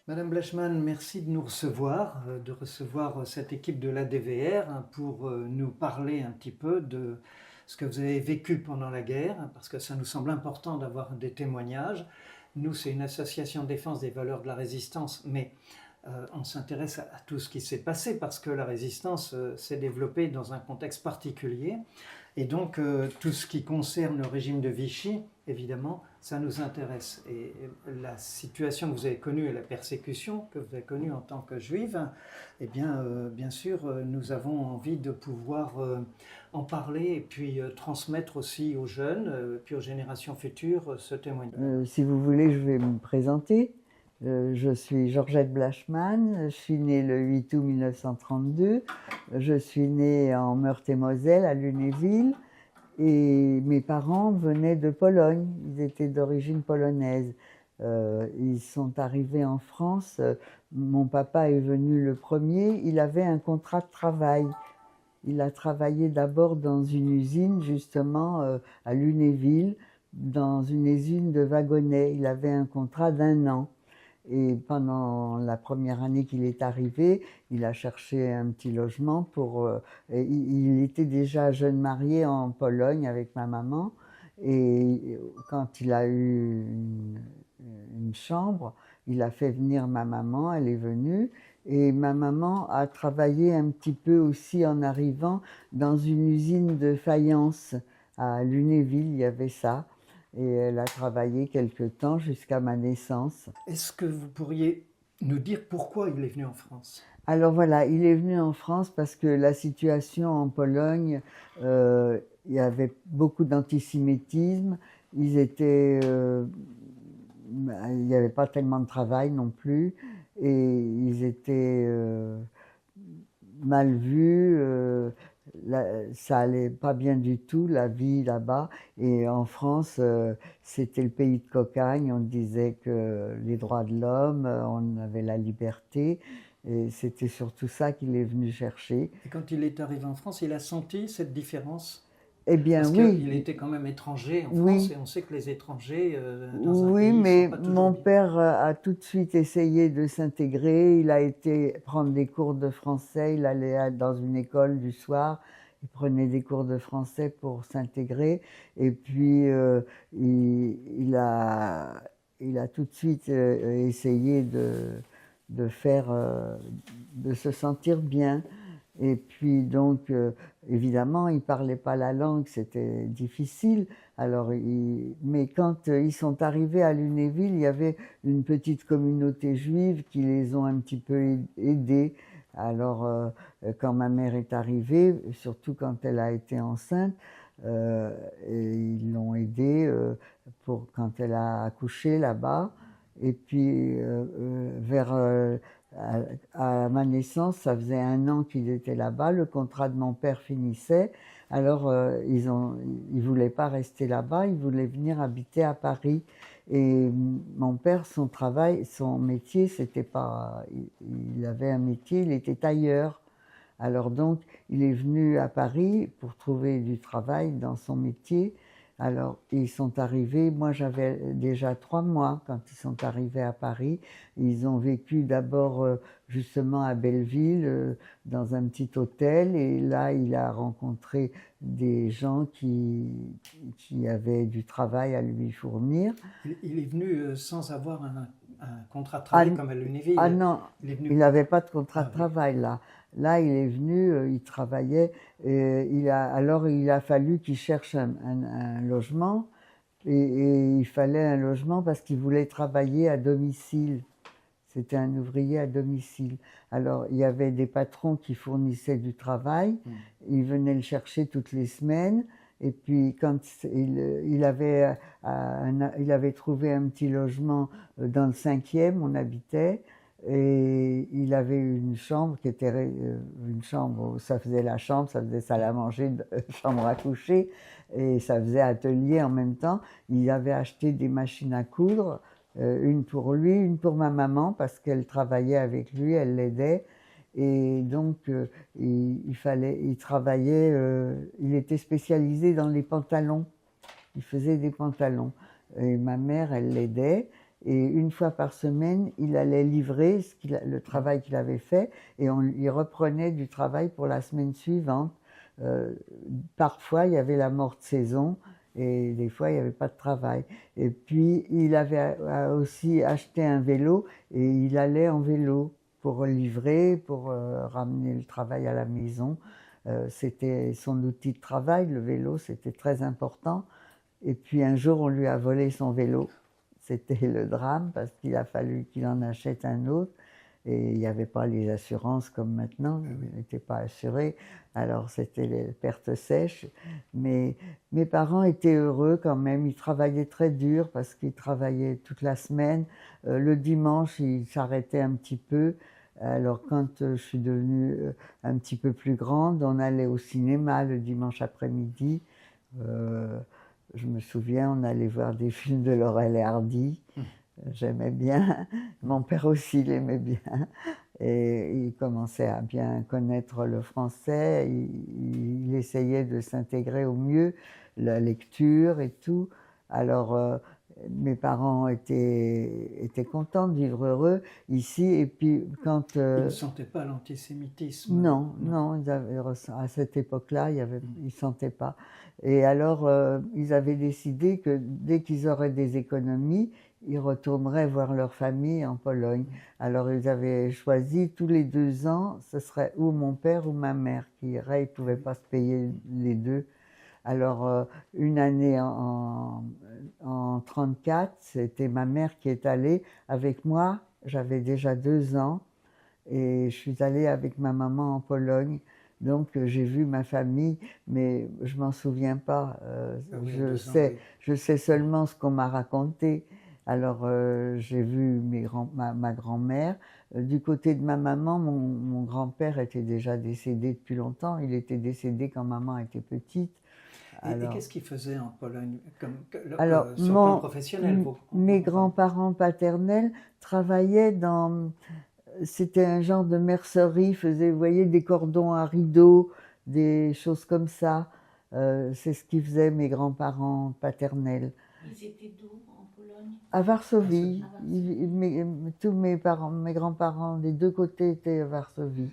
Madame Blachman, merci de nous recevoir, de recevoir cette équipe de l'ADVR pour nous parler un petit peu de ce que vous avez vécu pendant la guerre, parce que ça nous semble important d'avoir des témoignages. Nous, c'est une association de défense des valeurs de la résistance, mais on s'intéresse à tout ce qui s'est passé parce que la résistance s'est développée dans un contexte particulier. Et donc, tout ce qui concerne le régime de Vichy, évidemment, ça nous intéresse. Et la situation que vous avez connue et la persécution que vous avez connue en tant que juive, eh bien, bien sûr, nous avons envie de pouvoir en parler et puis transmettre aussi aux jeunes, puis aux générations futures, ce témoignage. Si vous voulez, je vais me présenter. Je suis Georgette Blachman, je suis née le 8 août 1932. Je suis née en Meurthe-et-Moselle, à Lunéville, et mes parents venaient de Pologne, ils étaient d'origine polonaise. Ils sont arrivés en France, mon papa est venu le premier, il avait un contrat de travail. Il a travaillé d'abord dans une usine, justement, à Lunéville, dans une usine de wagonnets. Il avait un contrat d'1 an. Et pendant la première année qu'il est arrivé, il a cherché un petit logement pour... il était déjà jeune marié en Pologne avec ma maman. Et quand il a eu une chambre, il a fait venir ma maman, elle est venue. Et ma maman a travaillé un petit peu aussi en arrivant dans une usine de faïence à Lunéville, il y avait ça. Et elle a travaillé quelque temps jusqu'à ma naissance. Est-ce que vous pourriez nous dire pourquoi il est venu en France? Alors voilà, il est venu en France parce que la situation en Pologne, il y avait beaucoup d'antisémitisme, ils étaient, il n'y avait pas tellement de travail non plus, et ils étaient mal vus, ça allait pas bien du tout, la vie là-bas. Et en France, c'était le pays de cocagne, on disait que les droits de l'homme, on avait la liberté, et c'était surtout ça qu'il est venu chercher. Et quand il est arrivé en France, il a senti cette différence? Eh bien Parce oui, qu'il était quand même étranger en France oui, et on sait que les étrangers dans un oui, pays ne sont mais pas toujours mon bien. père a tout de suite essayé de s'intégrer. Il a été prendre des cours de français. Il allait dans une école du soir. Il prenait des cours de français pour s'intégrer. Et puis, il a tout de suite essayé de faire, de se sentir bien. Et puis donc, évidemment, ils ne parlaient pas la langue, c'était difficile. Alors, mais quand ils sont arrivés à Lunéville, il y avait une petite communauté juive qui les ont un petit peu aidés. Alors, quand ma mère est arrivée, surtout quand elle a été enceinte, et ils l'ont aidée pour quand elle a accouché là-bas. Et puis, à ma naissance, ça faisait 1 an qu'il était là-bas, le contrat de mon père finissait, alors ils voulaient pas rester là-bas, ils voulaient venir habiter à Paris. Et mon père, son travail, son métier, c'était pas, il avait un métier, il était tailleur. Alors donc, il est venu à Paris pour trouver du travail dans son métier. Alors, ils sont arrivés, moi j'avais déjà 3 mois quand ils sont arrivés à Paris. Ils ont vécu d'abord justement à Belleville, dans un petit hôtel, et là il a rencontré des gens qui avaient du travail à lui fournir. Il est venu sans avoir un contrat de Ah, travail comme à ah l'Univille. non, Il est il venu. n'avait pas de contrat Ah de oui. travail là. Là, il est venu, il travaillait. Alors, il a fallu qu'il cherche un logement. Et il fallait un logement parce qu'il voulait travailler à domicile. C'était un ouvrier à domicile. Alors, il y avait des patrons qui fournissaient du travail. Ils venaient le chercher toutes les semaines. Et puis, quand il avait trouvé un petit logement dans le 5e, on habitait. Et il avait une chambre qui était une chambre où ça faisait la chambre, ça faisait salle à manger, chambre à coucher, et ça faisait atelier en même temps. Il avait acheté des machines à coudre, une pour lui, une pour ma maman, parce qu'elle travaillait avec lui, elle l'aidait. Et donc, il travaillait, il était spécialisé dans les pantalons. Il faisait des pantalons. Et ma mère, elle l'aidait. Et une fois par semaine, il allait livrer le travail qu'il avait fait et il reprenait du travail pour la semaine suivante. Parfois, il y avait la morte saison et des fois, il n'y avait pas de travail. Et puis, il avait aussi acheté un vélo et il allait en vélo pour livrer, pour ramener le travail à la maison. C'était son outil de travail, le vélo, c'était très important. Et puis un jour, on lui a volé son vélo. C'était le drame parce qu'il a fallu qu'il en achète un autre. Et il n'y avait pas les assurances comme maintenant, il n'était pas assuré. Alors c'était les pertes sèches. Mais mes parents étaient heureux quand même. Ils travaillaient très dur parce qu'ils travaillaient toute la semaine. Le dimanche, ils s'arrêtaient un petit peu. Alors quand je suis devenue un petit peu plus grande, on allait au cinéma le dimanche après-midi. Je me souviens, on allait voir des films de Laurel et Hardy. J'aimais bien. Mon père aussi l'aimait bien. Et il commençait à bien connaître le français. Il essayait de s'intégrer au mieux, la lecture et tout. Alors, mes parents étaient contents de vivre heureux ici. Et puis, quand... Ils ne sentaient pas l'antisémitisme? Non, à cette époque-là, ils ne sentaient pas. Et alors, ils avaient décidé que dès qu'ils auraient des économies, ils retourneraient voir leur famille en Pologne. Alors, ils avaient choisi tous les 2 ans, ce serait ou mon père ou ma mère qui irait. Ils ne pouvaient pas se payer les deux. Alors, une année en 1934, c'était ma mère qui est allée avec moi. J'avais déjà 2 ans. Et je suis allée avec ma maman en Pologne. Donc j'ai vu ma famille, mais je m'en souviens pas. Je sais seulement ce qu'on m'a raconté. Alors j'ai vu ma grand-mère. Du côté de ma maman, mon grand-père était déjà décédé depuis longtemps. Il était décédé quand maman était petite. Et qu'est-ce qu'ils faisaient en Pologne alors, sur le plan professionnel? Mes grands-parents paternels travaillaient dans... C'était un genre de mercerie, vous voyez, des cordons à rideaux, des choses comme ça. C'est ce qu'ils faisaient mes grands-parents paternels. Ils étaient d'où en Pologne? À Varsovie. Tous mes grands-parents des deux côtés étaient à Varsovie.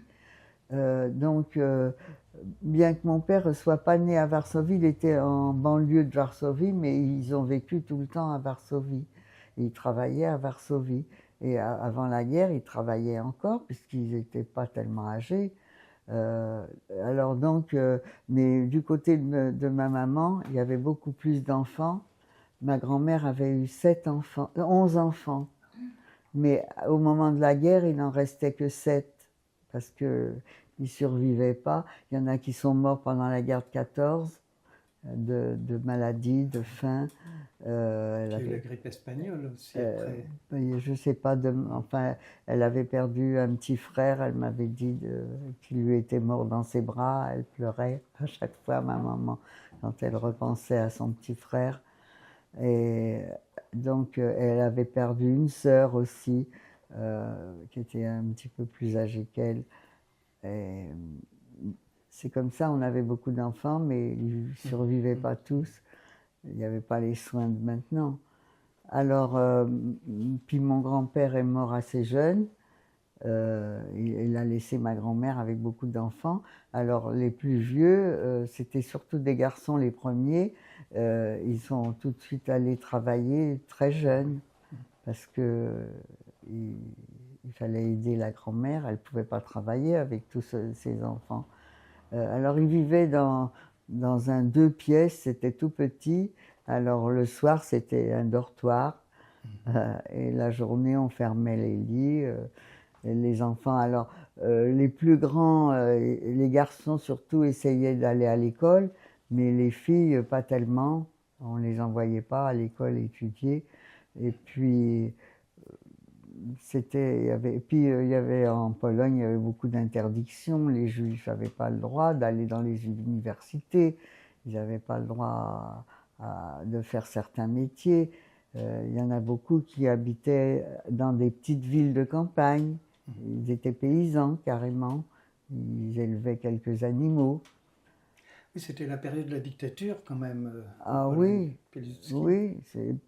Donc, bien que mon père ne soit pas né à Varsovie, il était en banlieue de Varsovie, mais ils ont vécu tout le temps à Varsovie. Ils travaillaient à Varsovie. Et avant la guerre, ils travaillaient encore, puisqu'ils n'étaient pas tellement âgés. Alors donc, mais du côté de ma maman, il y avait beaucoup plus d'enfants. Ma grand-mère avait eu 11 enfants. Mais au moment de la guerre, il n'en restait que 7, parce qu'ils ne survivaient pas. Il y en a qui sont morts pendant la guerre de 14, de maladies, de faim. Il y a eu la grippe espagnole aussi après. Je ne sais pas, enfin, elle avait perdu un petit frère, elle m'avait dit qu'il lui était mort dans ses bras, elle pleurait à chaque fois, ma maman, quand elle repensait à son petit frère. Et donc, elle avait perdu une sœur aussi, qui était un petit peu plus âgée qu'elle. Et c'est comme ça, on avait beaucoup d'enfants, mais ils ne survivaient pas tous. Il n'y avait pas les soins de maintenant. Alors, puis mon grand-père est mort assez jeune. Il a laissé ma grand-mère avec beaucoup d'enfants. Alors, les plus vieux, c'était surtout des garçons les premiers. Ils sont tout de suite allés travailler très jeunes parce que il fallait aider la grand-mère. Elle ne pouvait pas travailler avec tous ses enfants. Alors, ils vivaient dans un 2 pièces, c'était tout petit. Alors le soir, c'était un dortoir. Et la journée, on fermait les lits. Et les enfants, alors les plus grands, les garçons surtout, essayaient d'aller à l'école, mais les filles, pas tellement. On ne les envoyait pas à l'école étudier. Et puis, il y avait en Pologne, il y avait beaucoup d'interdictions. Les juifs n'avaient pas le droit d'aller dans les universités. Ils n'avaient pas le droit de faire certains métiers. Il y en a beaucoup qui habitaient dans des petites villes de campagne. Ils étaient paysans carrément. Ils élevaient quelques animaux. Et c'était la période de la dictature quand même. Ah Pologne, oui, Piłsudski. oui.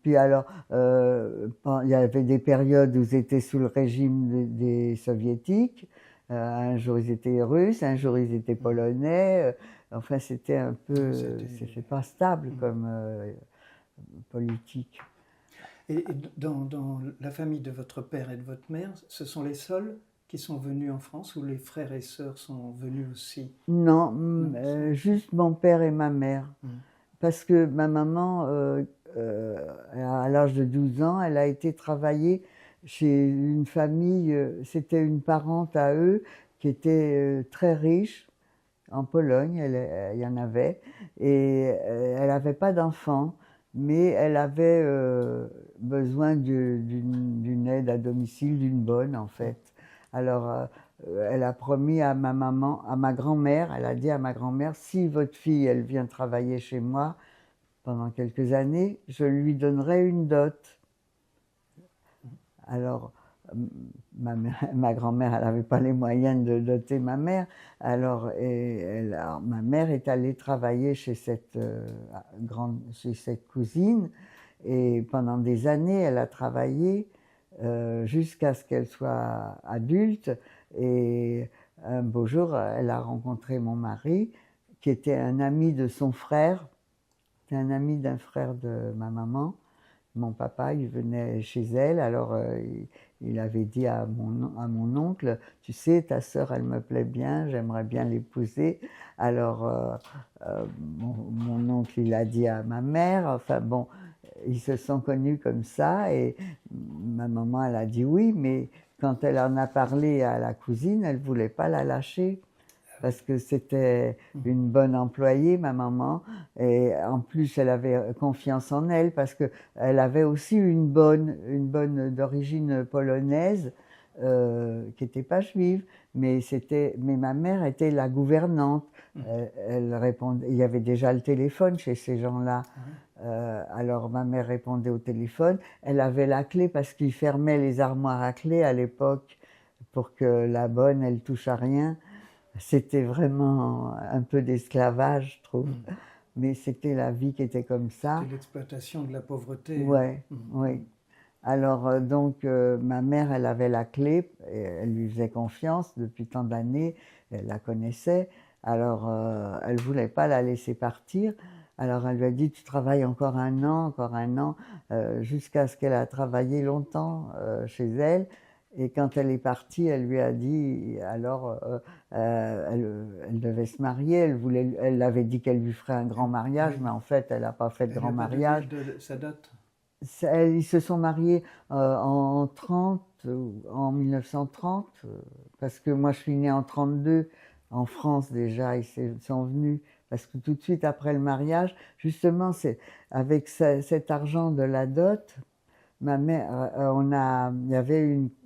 Puis alors, il y avait des périodes où ils étaient sous le régime des soviétiques. Un jour ils étaient russes, un jour ils étaient polonais. Enfin, c'était un peu, c'était pas stable comme politique. Et dans la famille de votre père et de votre mère, ce sont les seuls qui sont venus en France ou les frères et sœurs sont venus aussi? Non, Non, juste mon père et ma mère. Mm. Parce que ma maman, à l'âge de 12 ans, elle a été travailler chez une famille, c'était une parente à eux qui était très riche en Pologne, il y en avait, et elle n'avait pas d'enfants, mais elle avait besoin d'une aide à domicile, d'une bonne en fait. Alors, elle a promis à ma maman, à ma grand-mère, elle a dit à ma grand-mère, si votre fille, elle vient travailler chez moi pendant quelques années, je lui donnerai une dot. Alors, ma grand-mère, elle n'avait pas les moyens de doter ma mère. Alors, ma mère est allée travailler chez chez cette cousine. Et pendant des années, elle a travaillé jusqu'à ce qu'elle soit adulte. Et un beau jour, elle a rencontré mon mari, qui était un ami de son frère. C'était un ami d'un frère de ma maman. Mon papa, il venait chez elle, alors il avait dit à mon oncle, tu sais, ta sœur, elle me plaît bien, j'aimerais bien l'épouser. Alors mon oncle, il a dit à ma mère, enfin bon, ils se sont connus comme ça, et ma maman, elle a dit oui, mais quand elle en a parlé à la cousine, elle ne voulait pas la lâcher. Parce que c'était une bonne employée, ma maman, et en plus elle avait confiance en elle parce que elle avait aussi une bonne d'origine polonaise qui n'était pas juive, mais ma mère était la gouvernante. Elle répondait, il y avait déjà le téléphone chez ces gens-là. Alors ma mère répondait au téléphone. Elle avait la clé parce qu'ils fermaient les armoires à clé à l'époque pour que la bonne elle touche à rien. C'était vraiment un peu d'esclavage, je trouve. Mais c'était la vie qui était comme ça. C'était l'exploitation de la pauvreté. Ouais, oui. Alors, donc, ma mère, elle avait la clé, et elle lui faisait confiance depuis tant d'années, elle la connaissait. Alors, elle ne voulait pas la laisser partir. Alors, elle lui a dit, tu travailles encore un an, jusqu'à ce qu'elle a travaillé longtemps chez elle. Et quand elle est partie, elle lui a dit, alors, elle devait se marier, elle avait dit qu'elle lui ferait un grand mariage, mais en fait, elle n'a pas fait de grand mariage. De sa dot? Ils se sont mariés en 1930, parce que moi je suis née en 32, en France déjà, ils sont venus, parce que tout de suite après le mariage, justement, c'est avec cet argent de la dot, ma mère, il y avait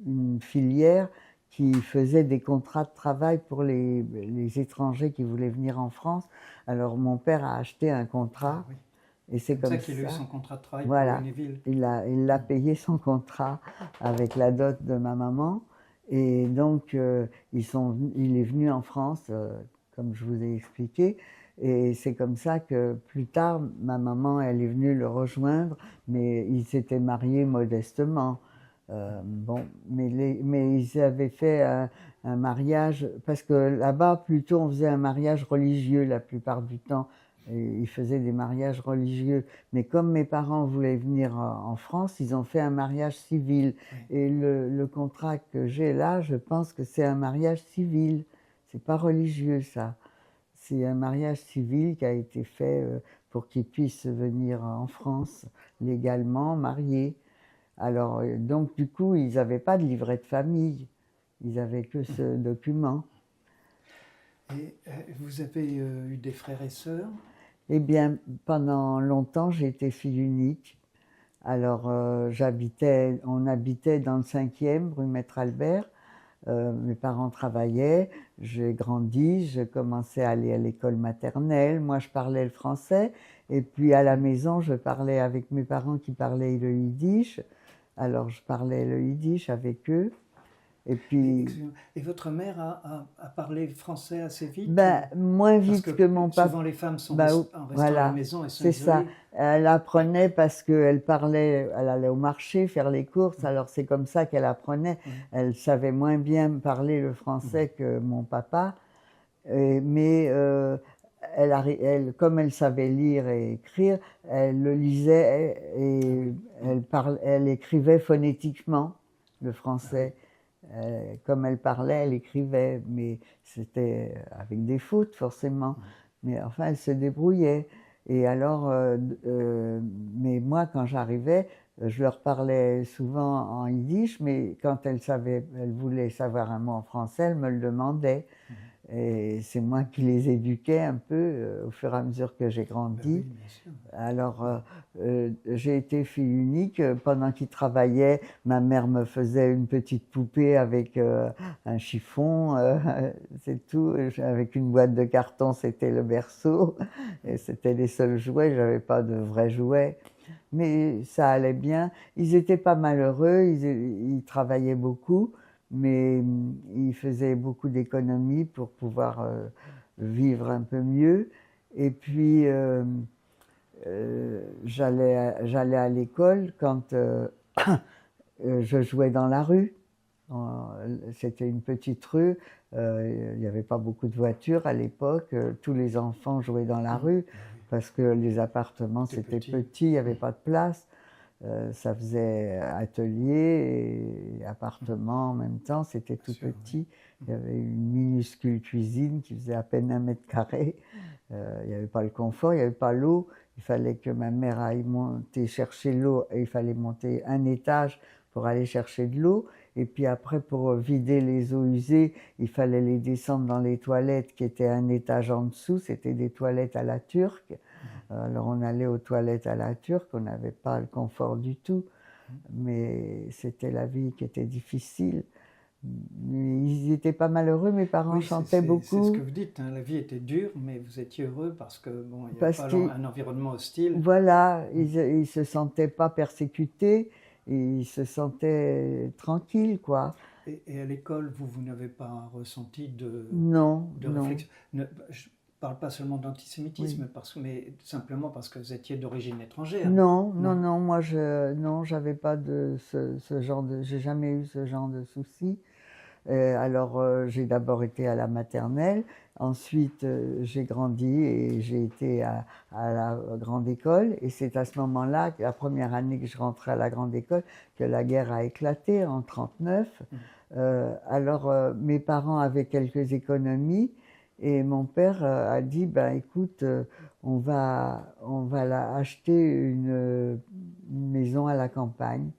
une filière qui faisait des contrats de travail pour les étrangers qui voulaient venir en France. Alors mon père a acheté un contrat. Ah, oui. Et c'est comme ça qu'il a eu son contrat de travail voilà, pour Lunéville. il a payé son contrat avec la dot de ma maman. Et donc, il est venu en France, comme je vous ai expliqué. Et c'est comme ça que plus tard, ma maman, elle est venue le rejoindre, mais ils s'étaient mariés modestement. Bon, mais ils avaient fait un mariage, parce que là-bas, plutôt, on faisait un mariage religieux la plupart du temps. Et ils faisaient des mariages religieux. Mais comme mes parents voulaient venir en France, ils ont fait un mariage civil. Oui. Et le contrat que j'ai là, je pense que c'est un mariage civil. C'est pas religieux, ça. C'est un mariage civil qui a été fait pour qu'ils puissent venir en France légalement, mariés. Alors, donc, du coup, ils n'avaient pas de livret de famille. Ils n'avaient que ce document. Et vous avez eu des frères et sœurs? Eh bien, pendant longtemps, j'ai été fille unique. Alors, on habitait dans le 5e, rue Maître Albert. Mes parents travaillaient, j'ai grandi, j'ai commencé à aller à l'école maternelle. Moi, je parlais le français. Et puis, à la maison, je parlais avec mes parents qui parlaient le yiddish. Alors, je parlais le yiddish avec eux. Et puis, Et votre mère a parlé français assez vite? ben, moins Parce vite que mon papa. souvent les femmes sont Bah, en restant à la voilà, maison, elles sont c'est ça. isolées. Elle apprenait parce qu'elle parlait, elle allait au marché faire les courses, alors c'est comme ça qu'elle apprenait. Oui. Elle savait moins bien parler le français que mon papa, mais comme elle savait lire et écrire, elle le lisait et elle écrivait phonétiquement le français. Comme elle parlait, elle écrivait, mais c'était avec des fautes forcément. Mais enfin, elle se débrouillait. Et alors, mais moi, quand j'arrivais, je leur parlais souvent en yiddish, mais quand elle voulait savoir un mot en français, elle me le demandait. Et c'est moi qui les éduquais un peu au fur et à mesure que j'ai grandi. Ben oui, bien sûr. Alors, j'ai été fille unique. Pendant qu'ils travaillaient, ma mère me faisait une petite poupée avec un chiffon, c'est tout. Avec une boîte de carton, c'était le berceau. Et c'était les seuls jouets, je n'avais pas de vrais jouets. Mais ça allait bien. Ils étaient pas malheureux, ils travaillaient beaucoup, mais ils faisaient beaucoup d'économies pour pouvoir vivre un peu mieux. Et puis, j'allais à l'école quand je jouais dans la rue. C'était une petite rue, il n'y avait pas beaucoup de voitures à l'époque, tous les enfants jouaient dans la rue parce que les appartements c'était petit, il n'y avait pas de place. Ça faisait atelier et appartement en même temps, c'était tout petit. Il y avait une minuscule cuisine qui faisait à peine 1 mètre carré. Il n'y avait pas le confort, il n'y avait pas l'eau. Il fallait que ma mère aille monter chercher l'eau et il fallait monter un étage pour aller chercher de l'eau. Et puis après, pour vider les eaux usées, il fallait les descendre dans les toilettes qui étaient un étage en dessous. C'était des toilettes à la turque. Alors on allait aux toilettes à la turque, on n'avait pas le confort du tout. Mais c'était la vie qui était difficile. Ils n'étaient pas malheureux, mes parents chantaient beaucoup. C'est ce que vous dites, hein, la vie était dure, mais vous étiez heureux parce que bon, il n'y avait pas un environnement hostile. Voilà, ils ne se sentaient pas persécutés, ils se sentaient tranquilles, quoi. Et à l'école, vous n'avez pas ressenti de réflexion? Je ne parle pas seulement d'antisémitisme, mais simplement parce que vous étiez d'origine étrangère. Non, moi j'avais pas de ce genre de, j'ai jamais eu ce genre de soucis. Alors j'ai d'abord été à la maternelle, ensuite j'ai grandi et j'ai été à la grande école, et c'est à ce moment-là, la première année que je rentrais à la grande école, que la guerre a éclaté en 1939. Alors mes parents avaient quelques économies et mon père a dit ben écoute, on va acheter une maison à la campagne,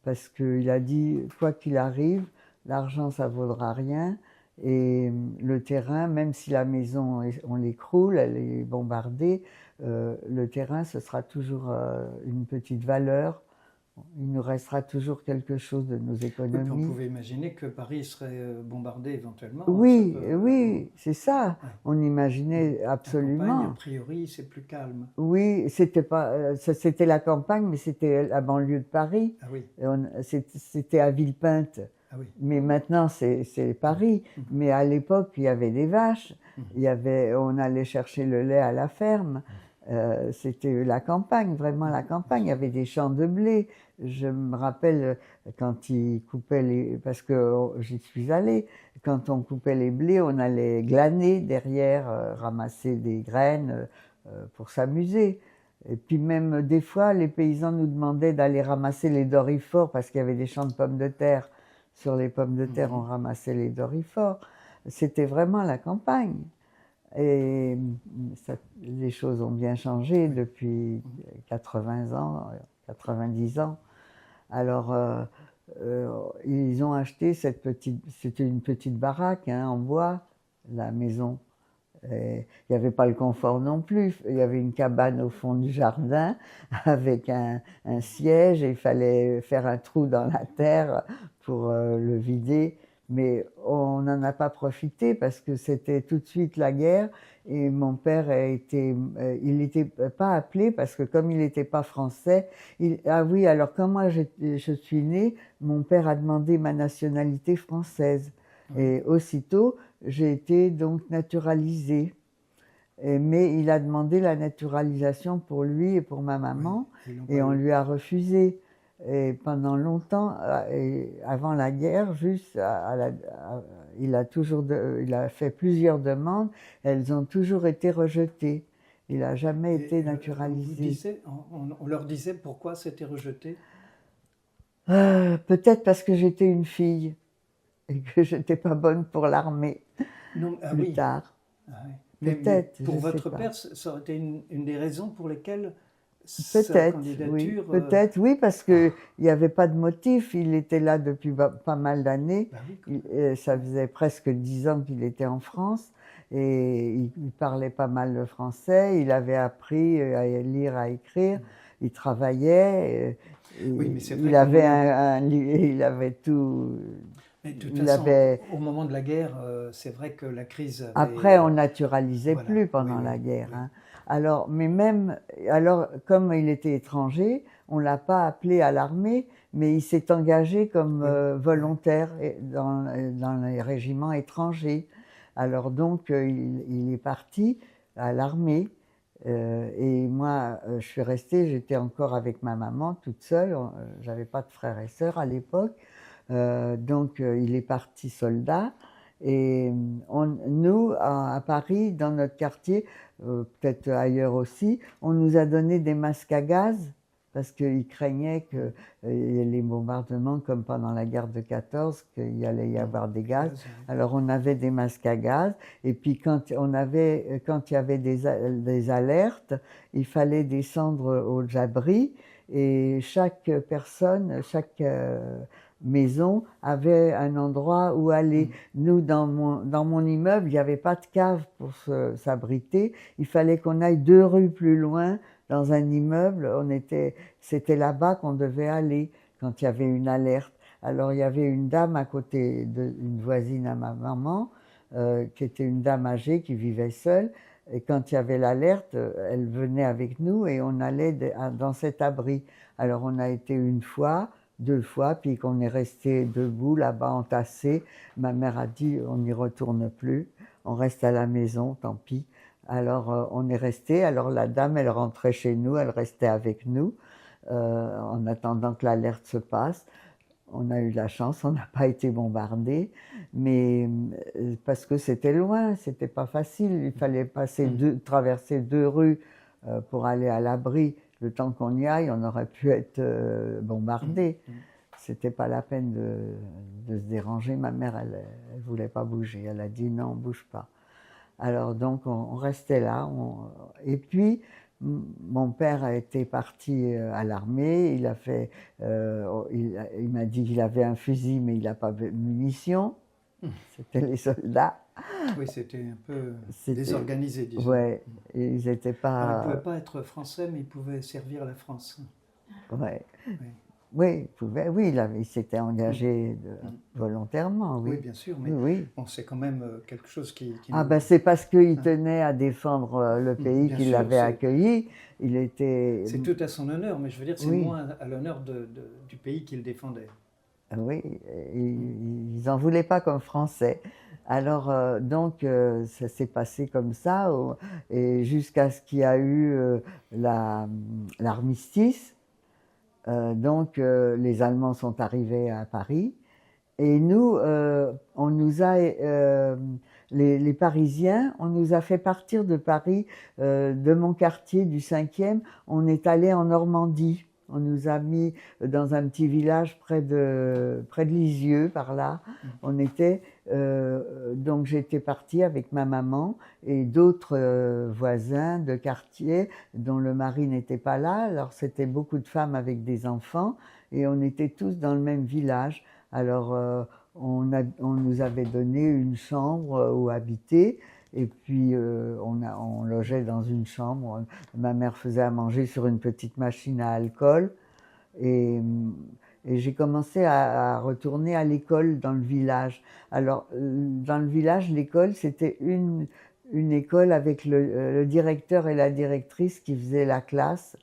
parce qu'il a dit quoi qu'il arrive, l'argent, ça ne vaudra rien. Et le terrain, même si la maison, on l'écroule, elle est bombardée, le terrain, ce sera toujours une petite valeur. Il nous restera toujours quelque chose de nos économies. Oui, on pouvait imaginer que Paris serait bombardé éventuellement. Oui, oui, c'est ça. Ouais. On imaginait absolument. La campagne, a priori, c'est plus calme. Oui, c'était la campagne, mais c'était la banlieue de Paris. Ah oui. C'était à Villepinte. Ah oui. Mais maintenant, c'est Paris. Mais à l'époque, il y avait des vaches. On allait chercher le lait à la ferme. C'était la campagne, vraiment la campagne. Il y avait des champs de blé. Je me rappelle quand ils coupaient parce que j'y suis allée, quand on coupait les blés, on allait glaner derrière, ramasser des graines pour s'amuser. Et puis même des fois, les paysans nous demandaient d'aller ramasser les doryphores parce qu'il y avait des champs de pommes de terre. Sur les pommes de terre, on ramassait les doryphores. C'était vraiment la campagne. Et les choses ont bien changé depuis 80 ans, 90 ans. Alors, ils ont acheté c'était une petite baraque en bois, la maison. Et il n'y avait pas le confort non plus. Il y avait une cabane au fond du jardin avec un siège, et il fallait faire un trou dans la terre pour le vider. Mais on on n'en a pas profité parce que c'était tout de suite la guerre et mon père il n'était pas appelé parce que comme il n'était pas français, ah oui, alors quand moi je suis née, mon père a demandé ma nationalité française. Oui. Et aussitôt, j'ai été donc naturalisée. Mais il a demandé la naturalisation pour lui et pour ma maman, Oui, et on lui a refusé. Et pendant longtemps, et avant la guerre, il a fait plusieurs demandes, elles ont toujours été rejetées. Il n'a jamais été naturalisé. On leur disait pourquoi c'était rejeté? Peut-être parce que j'étais une fille et que je n'étais pas bonne pour l'armée plus tard. Ah oui. Peut-être. Pour votre père, ça aurait été une des raisons pour lesquelles sa Peut-être, candidature... oui. Peut-être, oui, parce qu'il n'y avait pas de motif. Il était là depuis pas mal d'années. Ben oui, Ça faisait presque 10 ans qu'il était en France. Et il parlait pas mal le français. Il avait appris à lire, à écrire. Il travaillait. oui, mais c'est vrai il avait tout... Mais de toute façon, au moment de la guerre, c'est vrai que la crise avait... Après, on naturalisait voilà, plus pendant oui, la guerre. oui. Hein. Alors, comme il était étranger, on l'a pas appelé à l'armée, mais il s'est engagé comme volontaire dans les régiments étrangers. Alors donc, il est parti à l'armée. Et moi, je suis restée, j'étais encore avec ma maman, toute seule. J'avais pas de frères et sœurs à l'époque. Donc, il est parti soldat. Et nous, à Paris, dans notre quartier, peut-être ailleurs aussi, on nous a donné des masques à gaz parce qu'ils craignaient qu'il y ait les bombardements comme pendant la guerre de 14, qu'il y allait y avoir des gaz. Alors on avait des masques à gaz et puis quand il y avait des alertes, il fallait descendre au Jabri et chaque personne, chaque maison avait un endroit où aller. Nous, dans mon immeuble, il n'y avait pas de cave pour s'abriter. Il fallait qu'on aille 2 rues plus loin dans un immeuble. C'était là-bas qu'on devait aller quand il y avait une alerte. Alors il y avait une dame à côté d'une voisine à ma maman, qui était une dame âgée qui vivait seule. Et quand il y avait l'alerte, elle venait avec nous et on allait dans cet abri. Alors on a été 1 fois, 2 fois, puis qu'on est resté debout là-bas entassé. Ma mère a dit on n'y retourne plus, on reste à la maison, tant pis. Alors on est resté. Alors la dame, elle rentrait chez nous, elle restait avec nous en attendant que l'alerte se passe. On a eu de la chance, on n'a pas été bombardé, mais parce que c'était loin, c'était pas facile. Il fallait traverser 2 rues pour aller à l'abri. Le temps qu'on y aille, on aurait pu être bombardé. C'était pas la peine de se déranger. Ma mère, elle voulait pas bouger. Elle a dit non, on bouge pas. Alors donc on restait là. Et puis mon père a été parti à l'armée. Il m'a dit qu'il avait un fusil, mais il n'a pas de munitions. C'était les soldats. Oui, c'était un peu désorganisé, disons. Ouais, ils n'étaient pas... Alors, ils ne pouvaient pas être français, mais ils pouvaient servir la France. Ouais. Oui. Oui, il pouvait, oui, il s'était engagé volontairement, oui. Oui, bien sûr, mais bon, c'est quand même quelque chose qui c'est parce qu'il tenait à défendre le pays qu'il l'avait accueilli. C'est tout à son honneur, mais je veux dire, c'est moins à l'honneur du pays qu'il défendait. Oui, ils n'en voulaient pas comme Français. Alors, donc, ça s'est passé comme ça, et jusqu'à ce qu'il y a eu l'armistice. Donc, les Allemands sont arrivés à Paris. Et nous, on nous a, les Parisiens, on nous a fait partir de Paris, de mon quartier du 5e, on est allé en Normandie. On nous a mis dans un petit village près de Lisieux, par là. On était, donc j'étais partie avec ma maman et d'autres voisins de quartier dont le mari n'était pas là. Alors c'était beaucoup de femmes avec des enfants et on était tous dans le même village. Alors on nous avait donné une chambre où habiter. Et puis on logeait dans une chambre. Ma mère faisait à manger sur une petite machine à alcool. Et Et j'ai commencé à retourner à l'école dans le village. Alors, dans le village, l'école, c'était une école avec le directeur et la directrice qui faisaient la classe.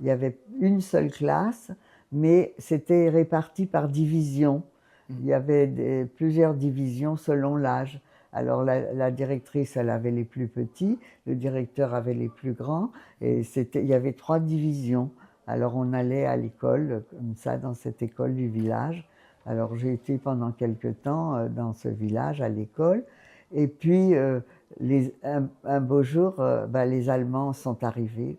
Il y avait une seule classe, mais c'était réparti par division. Il y avait plusieurs divisions selon l'âge. Alors la directrice, elle avait les plus petits, le directeur avait les plus grands, et il y avait 3 divisions. Alors on allait à l'école, comme ça, dans cette école du village. Alors j'ai été pendant quelque temps dans ce village, à l'école. Et puis un beau jour, les Allemands sont arrivés.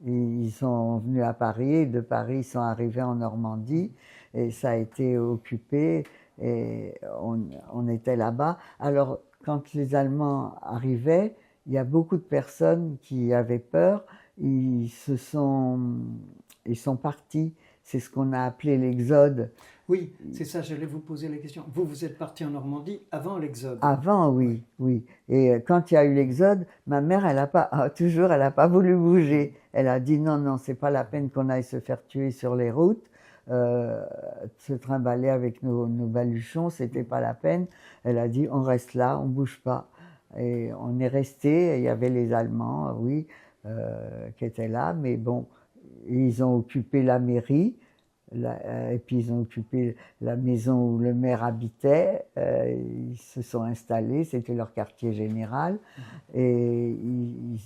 Ils sont venus à Paris, et de Paris ils sont arrivés en Normandie, et ça a été occupé, et on était là-bas. Alors quand les Allemands arrivaient, il y a beaucoup de personnes qui avaient peur, ils sont partis. C'est ce qu'on a appelé l'exode. Oui, c'est ça, j'allais vous poser la question. Vous, vous êtes parti en Normandie avant l'exode. Avant, oui, oui. Et quand il y a eu l'exode, ma mère, elle n'a pas voulu bouger. Elle a dit non, non, c'est pas la peine qu'on aille se faire tuer sur les routes, se trimballer avec nos baluchons, c'était pas la peine. Elle a dit on reste là, on bouge pas. Et on est resté. Il y avait les Allemands, oui, qui étaient là, mais bon, ils ont occupé la mairie. Et puis ils ont occupé la maison où le maire habitait, ils se sont installés, c'était leur quartier général, et ils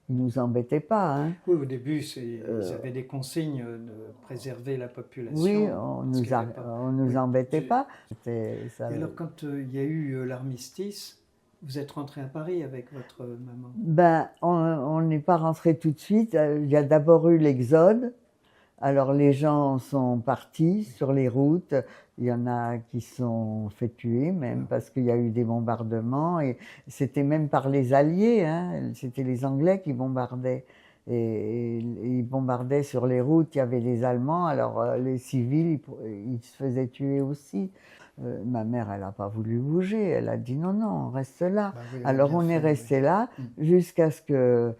nous embêtaient pas. Hein. Oui, au début, ils avaient des consignes de préserver la population. Oui, on nous embêtait pas. Et alors, quand il y a eu l'armistice, vous êtes rentré à Paris avec votre maman? Ben, on n'est pas rentré tout de suite. Il y a d'abord eu l'exode. Alors les gens sont partis sur les routes, il y en a qui sont fait tuer même parce qu'il y a eu des bombardements, et c'était même par les Alliés, hein, c'était les Anglais qui bombardaient, et ils bombardaient sur les routes, il y avait les Allemands, alors les civils ils se faisaient tuer aussi. Ma mère, elle n'a pas voulu bouger, elle a dit non, non, on reste là. Oui, alors on est resté là jusqu'à ce que...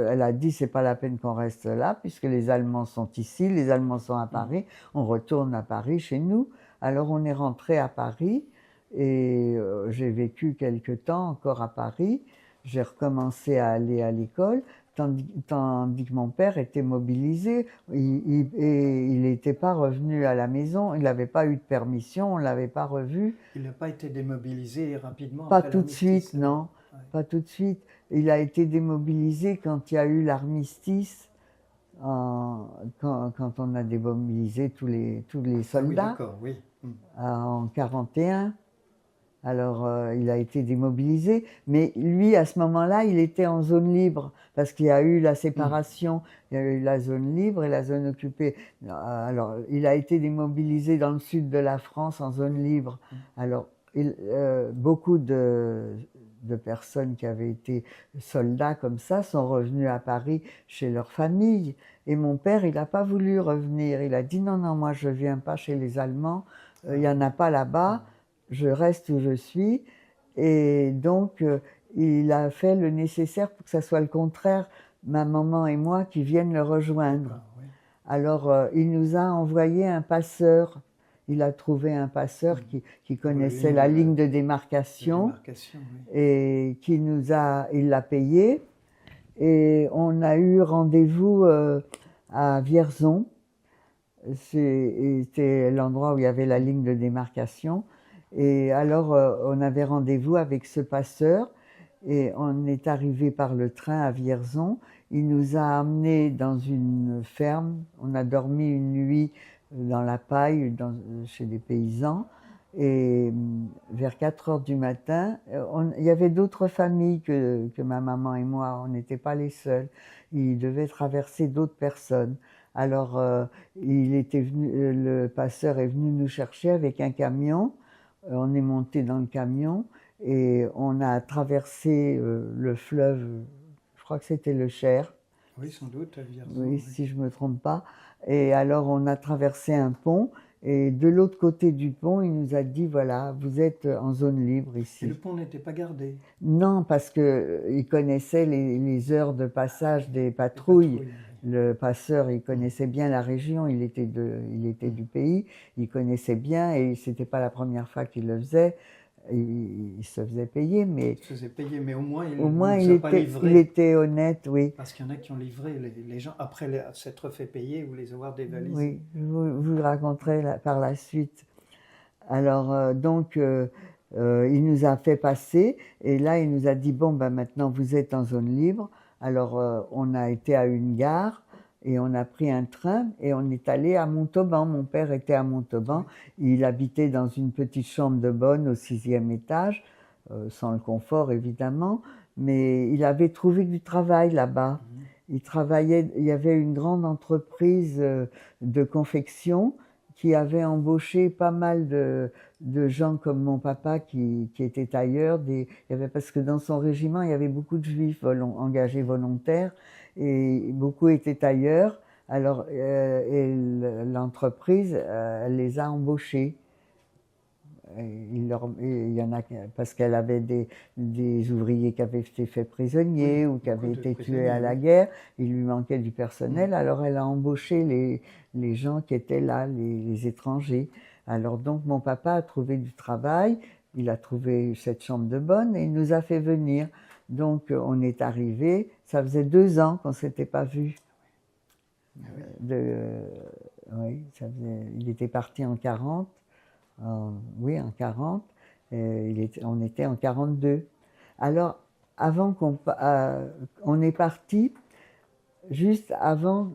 elle a dit c'est pas la peine qu'on reste là puisque les Allemands sont ici, les Allemands sont à Paris, on retourne à Paris chez nous. Alors on est rentré à Paris et j'ai vécu quelque temps encore à Paris. J'ai recommencé à aller à l'école tandis que mon père était mobilisé. Il n'était pas revenu à la maison, il n'avait pas eu de permission, on ne l'avait pas revu. Il n'a pas été démobilisé rapidement? Pas tout de suite, non. Ouais. Pas tout de suite. Il a été démobilisé quand il y a eu l'armistice, quand on a démobilisé tous les soldats. Ah oui, oui. En 1941. Alors, il a été démobilisé, mais lui, à ce moment-là, il était en zone libre, parce qu'il y a eu la séparation, il y a eu la zone libre et la zone occupée. Alors, il a été démobilisé dans le sud de la France, en zone libre. Alors, beaucoup de personnes qui avaient été soldats comme ça sont revenus à Paris chez leur famille. Et mon père, il n'a pas voulu revenir. Il a dit non, non, moi je ne viens pas chez les Allemands, il n'y en a pas là-bas, je reste où je suis. Et donc, il a fait le nécessaire pour que ça soit le contraire, ma maman et moi, qui viennent le rejoindre. Oui. Alors, il nous a envoyé un passeur. Il a trouvé un passeur qui connaissait la ligne de démarcation, et il l'a payé. Et on a eu rendez-vous à Vierzon. C'était l'endroit où il y avait la ligne de démarcation. Et alors, on avait rendez-vous avec ce passeur. Et on est arrivé par le train à Vierzon. Il nous a amenés dans une ferme. On a dormi une nuit dans la paille, chez des paysans. Et vers 4 heures du matin, il y avait d'autres familles que ma maman et moi. On n'était pas les seuls. Il devait traverser d'autres personnes. Alors, le passeur est venu nous chercher avec un camion. On est monté dans le camion et on a traversé le fleuve, je crois que c'était le Cher. Oui, sans doute, à Vierzon. Oui, si je ne me trompe pas. Et alors, on a traversé un pont Et de l'autre côté du pont, il nous a dit, voilà, vous êtes en zone libre ici. Et le pont n'était pas gardé. Non, parce qu'il connaissait les heures de passage des patrouilles. Le passeur, il connaissait bien la région, il était du pays, il connaissait bien et c'était pas la première fois qu'il le faisait. Il se faisait payer, mais... Il se faisait payer, mais au moins il il ne pas livré. Il était honnête, oui. Parce qu'il y en a qui ont livré les gens après s'être fait payer ou les avoir dévalisés. Oui, je vous le raconterai par la suite. Alors, il nous a fait passer et là, il nous a dit, bon, ben, maintenant, vous êtes en zone libre. Alors, on a été à une gare et on a pris un train et on est allé à Montauban. Mon père était à Montauban. Il habitait dans une petite chambre de bonne au 6e étage, sans le confort évidemment, mais il avait trouvé du travail là-bas. Il travaillait, il y avait une grande entreprise de confection qui avait embauché pas mal de gens comme mon papa qui étaient ailleurs. Parce que dans son régiment, il y avait beaucoup de juifs engagés volontaires et beaucoup étaient ailleurs. Alors, l'entreprise, elle les a embauchés. Il y en a parce qu'elle avait des ouvriers qui avaient été faits prisonniers ou qui avaient été tués à la guerre. Il lui manquait du personnel, alors elle a embauché les gens qui étaient là, les étrangers. Alors donc mon papa a trouvé du travail, il a trouvé cette chambre de bonne et il nous a fait venir. Donc on est arrivé, ça faisait 2 ans qu'on ne s'était pas vus. Oui, il était parti en 40. Oui, en 40, on était en 42. Alors, avant on est parti juste avant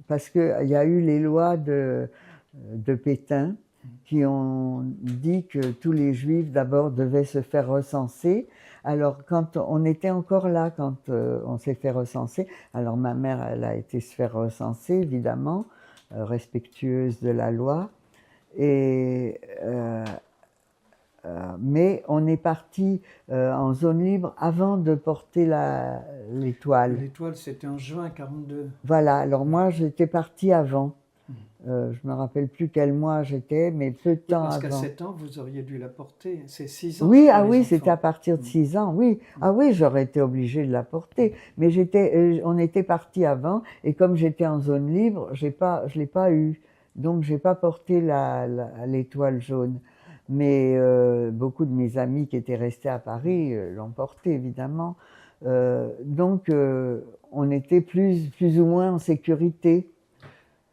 parce qu'il y a eu les lois de Pétain qui ont dit que tous les juifs d'abord devaient se faire recenser. Alors, quand on était encore là, quand on s'est fait recenser, alors ma mère, elle a été se faire recenser, évidemment, respectueuse de la loi. Mais on est parti en zone libre avant de porter l'étoile. L'étoile, c'était en juin 42. Voilà, alors moi j'étais partie avant. Je ne me rappelle plus quel mois j'étais, mais peu de temps parce avant. Parce qu'à 7 ans, vous auriez dû la porter. C'est 6 ans. Oui, oui, c'était à partir de 6 ans, oui. Ah oui, j'aurais été obligée de la porter. Mais on était parti avant, et comme j'étais en zone libre, je ne l'ai pas eu. Donc, je n'ai pas porté l'étoile jaune. Mais beaucoup de mes amis qui étaient restés à Paris l'ont portée, évidemment. Donc, on était plus ou moins en sécurité.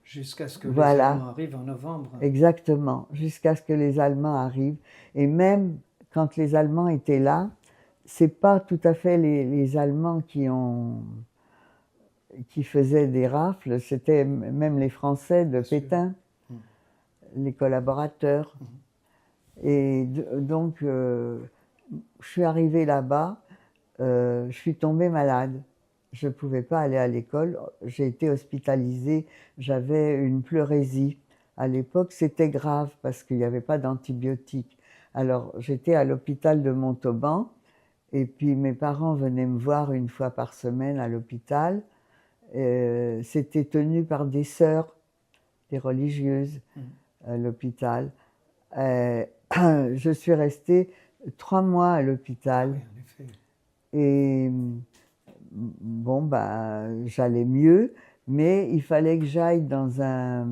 Jusqu'à ce que les Allemands arrivent en novembre. Exactement, jusqu'à ce que les Allemands arrivent. Et même quand les Allemands étaient là, ce n'est pas tout à fait les Allemands qui faisaient des rafles, c'était même les Français de Pétain, les collaborateurs. Et donc, je suis arrivée là-bas, je suis tombée malade. Je ne pouvais pas aller à l'école, j'ai été hospitalisée, j'avais une pleurésie. À l'époque, c'était grave parce qu'il n'y avait pas d'antibiotiques. Alors, j'étais à l'hôpital de Montauban et puis mes parents venaient me voir une fois par semaine à l'hôpital. C'était tenu par des sœurs, des religieuses à l'hôpital. Je suis restée 3 mois à l'hôpital. Oui, en effet. Et bon, j'allais mieux, mais il fallait que j'aille dans un...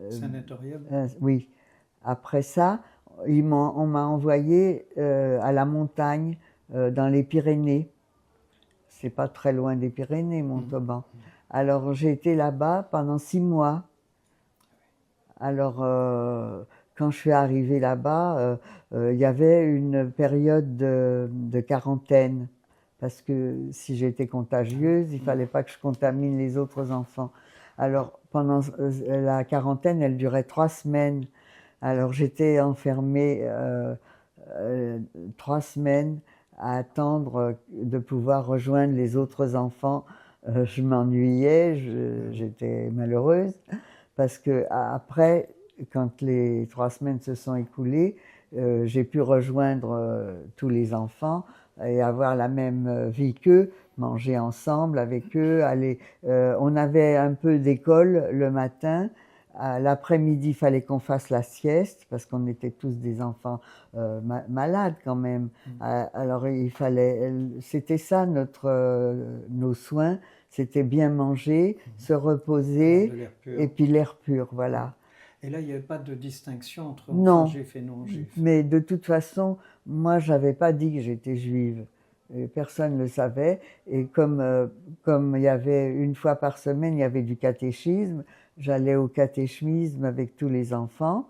sanatorium. Oui. Après ça, on m'a envoyé à la montagne, dans les Pyrénées. C'est pas très loin des Pyrénées, Montauban. Alors, j'ai été là-bas pendant 6 mois. Alors, quand je suis arrivée là-bas, il y avait une période de quarantaine. Parce que si j'étais contagieuse, il ne fallait pas que je contamine les autres enfants. Alors, pendant la quarantaine, elle durait 3 semaines. Alors, j'étais enfermée 3 semaines à attendre de pouvoir rejoindre les autres enfants. Je m'ennuyais, j'étais malheureuse. Parce que après, quand les 3 semaines se sont écoulées, j'ai pu rejoindre tous les enfants et avoir la même vie qu'eux, manger ensemble avec eux, aller. On avait un peu d'école le matin À l'après-midi, il fallait qu'on fasse la sieste parce qu'on était tous des enfants malades quand même. Alors il fallait, c'était ça nos soins, c'était bien manger, se reposer et puis l'air pur, voilà. Et là, il n'y avait pas de distinction entre Non, enfants juifs et non juifs. mais de toute façon, moi, j'avais pas dit que j'étais juive. Et personne ne le savait. Et comme il y avait une fois par semaine, il y avait du catéchisme, j'allais au catéchisme avec tous les enfants.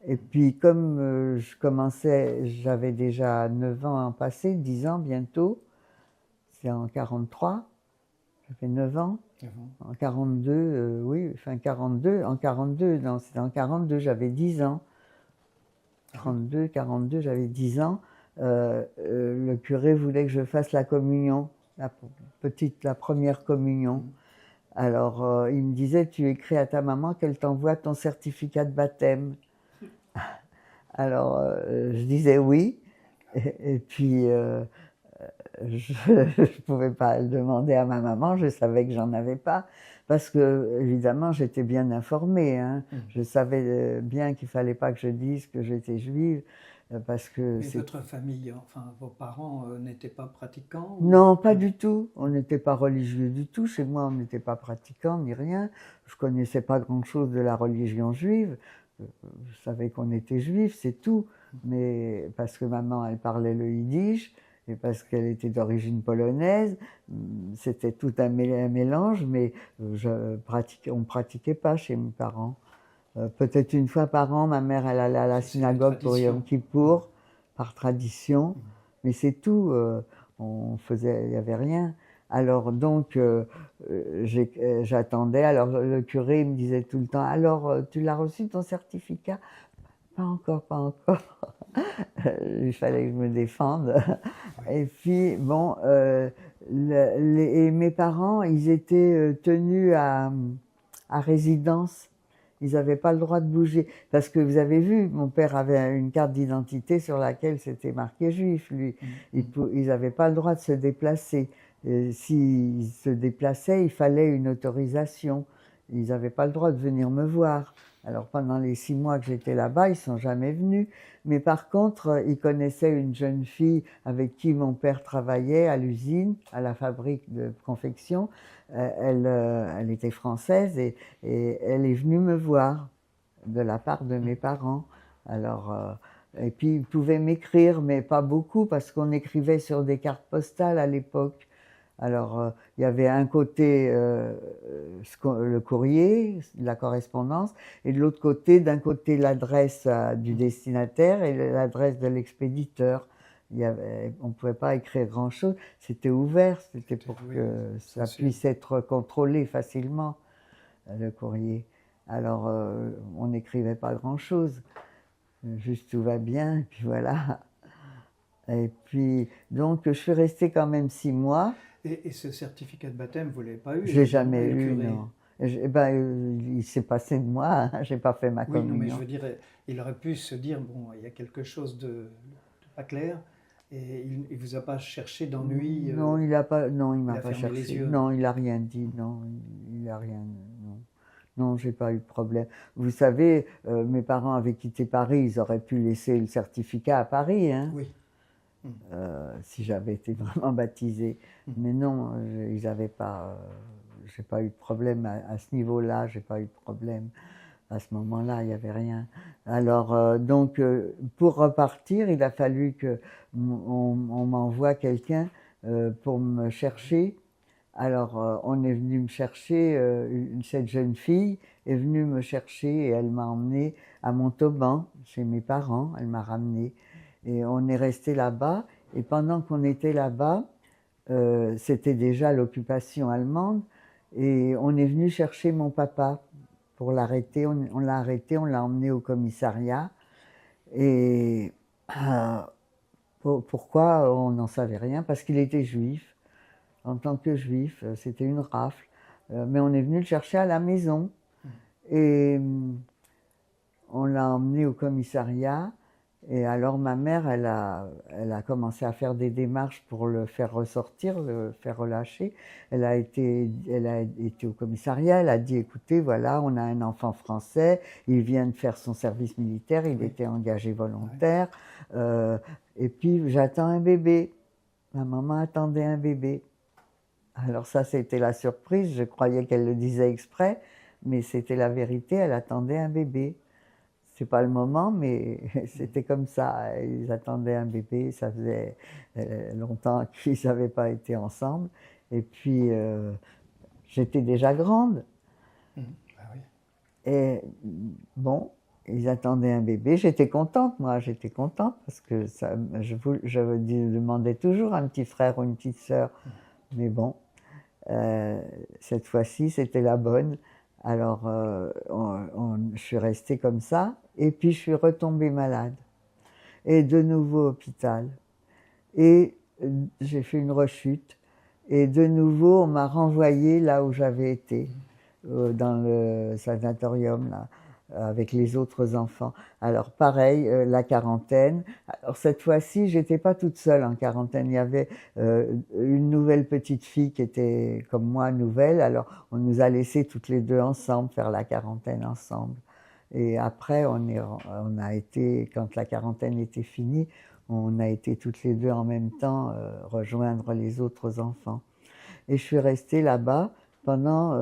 Et puis, comme je commençais, j'avais déjà 9 ans en passé, 10 ans bientôt. C'est en 43. J'avais 9 ans. En 42, oui, enfin 42, en 42, non, c'était en 42, j'avais 10 ans. 32, 42, j'avais 10 ans. Le curé voulait que je fasse la communion, la première communion. Alors, il me disait, tu écris à ta maman qu'elle t'envoie ton certificat de baptême. Alors, je disais oui. Et puis, je ne pouvais pas le demander à ma maman, je savais que j'en avais pas. Parce que, évidemment, j'étais bien informée. Hein. Je savais bien qu'il ne fallait pas que je dise que j'étais juive. Parce que mais votre famille, enfin vos parents n'étaient pas pratiquants ou... Non, pas du tout. On n'était pas religieux du tout. Chez moi, on n'était pas pratiquants ni rien. Je connaissais pas grand-chose de la religion juive. Je savais qu'on était juifs, c'est tout. Mais parce que maman, elle parlait le yiddish et parce qu'elle était d'origine polonaise, c'était tout un mélange. Mais on ne pratiquait pas chez mes parents. Peut-être une fois par an, ma mère, elle allait à la synagogue pour Yom Kippour, par tradition, mais c'est tout. Il n'y avait rien. Alors donc, j'attendais. Alors le curé me disait tout le temps, alors tu l'as reçu ton certificat? Pas encore, pas encore. Il fallait que je me défende. Et puis bon, mes parents, ils étaient tenus à résidence. Ils n'avaient pas le droit de bouger. Parce que vous avez vu, mon père avait une carte d'identité sur laquelle c'était marqué juif, lui. Ils n'avaient pas le droit de se déplacer. S'ils se déplaçaient, il fallait une autorisation. Ils n'avaient pas le droit de venir me voir. Alors pendant les 6 mois que j'étais là-bas, ils ne sont jamais venus. Mais par contre, ils connaissaient une jeune fille avec qui mon père travaillait à l'usine, à la fabrique de confection. Elle était française et elle est venue me voir de la part de mes parents. Alors, et puis ils pouvaient m'écrire, mais pas beaucoup parce qu'on écrivait sur des cartes postales à l'époque. Alors, il y avait un côté le courrier, la correspondance, et de l'autre côté, d'un côté l'adresse du destinataire et l'adresse de l'expéditeur. On ne pouvait pas écrire grand-chose, c'était ouvert, c'était pour que ça puisse être contrôlé facilement, le courrier. Alors, on n'écrivait pas grand-chose, juste tout va bien, et puis voilà. Et puis, donc, je suis restée quand même 6 mois. Et ce certificat de baptême, vous ne l'avez pas eu? Je l'ai jamais eu, non. Il s'est passé de moi, je n'ai pas fait ma communion. Oui, non, mais je veux dire, il aurait pu se dire, bon, il y a quelque chose de pas clair, et il ne vous a pas cherché d'ennui? Non, il m'a pas cherché. Non, il n'a rien dit, non, il n'a rien, non. Non, j'ai pas eu de problème. Vous savez, mes parents avaient quitté Paris, ils auraient pu laisser le certificat à Paris, hein. Oui. Si j'avais été vraiment baptisée. Mais non, ils n'avaient pas. J'ai pas eu de problème à ce niveau-là. J'ai pas eu de problème à ce moment-là. Il n'y avait rien. Alors donc, pour repartir, il a fallu que on m'envoie quelqu'un pour me chercher. Alors, on est venu me chercher. Cette jeune fille est venue me chercher et elle m'a emmenée à Montauban chez mes parents. Elle m'a ramenée. Et on est resté là-bas. Et pendant qu'on était là-bas, c'était déjà l'occupation allemande. Et on est venu chercher mon papa pour l'arrêter. On l'a arrêté, on l'a emmené au commissariat. Et pourquoi? On n'en savait rien, parce qu'il était juif. En tant que juif, c'était une rafle. Mais on est venu le chercher à la maison. Et on l'a emmené au commissariat. Et alors ma mère, elle a commencé à faire des démarches pour le faire ressortir, le faire relâcher. Elle a été au commissariat, elle a dit, écoutez, voilà, on a un enfant français, il vient de faire son service militaire, il était engagé volontaire, et puis j'attends un bébé. Ma maman attendait un bébé. Alors ça, c'était la surprise, je croyais qu'elle le disait exprès, mais c'était la vérité, elle attendait un bébé. C'est pas le moment, mais c'était comme ça. Ils attendaient un bébé, ça faisait longtemps qu'ils n'avaient pas été ensemble. Et puis, j'étais déjà grande. Ah oui. Et bon, ils attendaient un bébé. J'étais contente, moi, j'étais contente parce que ça, je demandais toujours un petit frère ou une petite sœur. Mais bon, cette fois-ci, c'était la bonne. Alors, je suis restée comme ça, et puis je suis retombée malade. Et de nouveau au hôpital. Et j'ai fait une rechute. Et de nouveau, on m'a renvoyée là où j'avais été, dans le sanatorium, là, avec les autres enfants. Alors pareil, la quarantaine. Alors cette fois-ci, j'étais pas toute seule en quarantaine. Il y avait une nouvelle petite fille qui était comme moi nouvelle. Alors on nous a laissés toutes les deux ensemble faire la quarantaine ensemble. Et après, on a été, quand la quarantaine était finie, on a été toutes les deux en même temps rejoindre les autres enfants. Et je suis restée là-bas pendant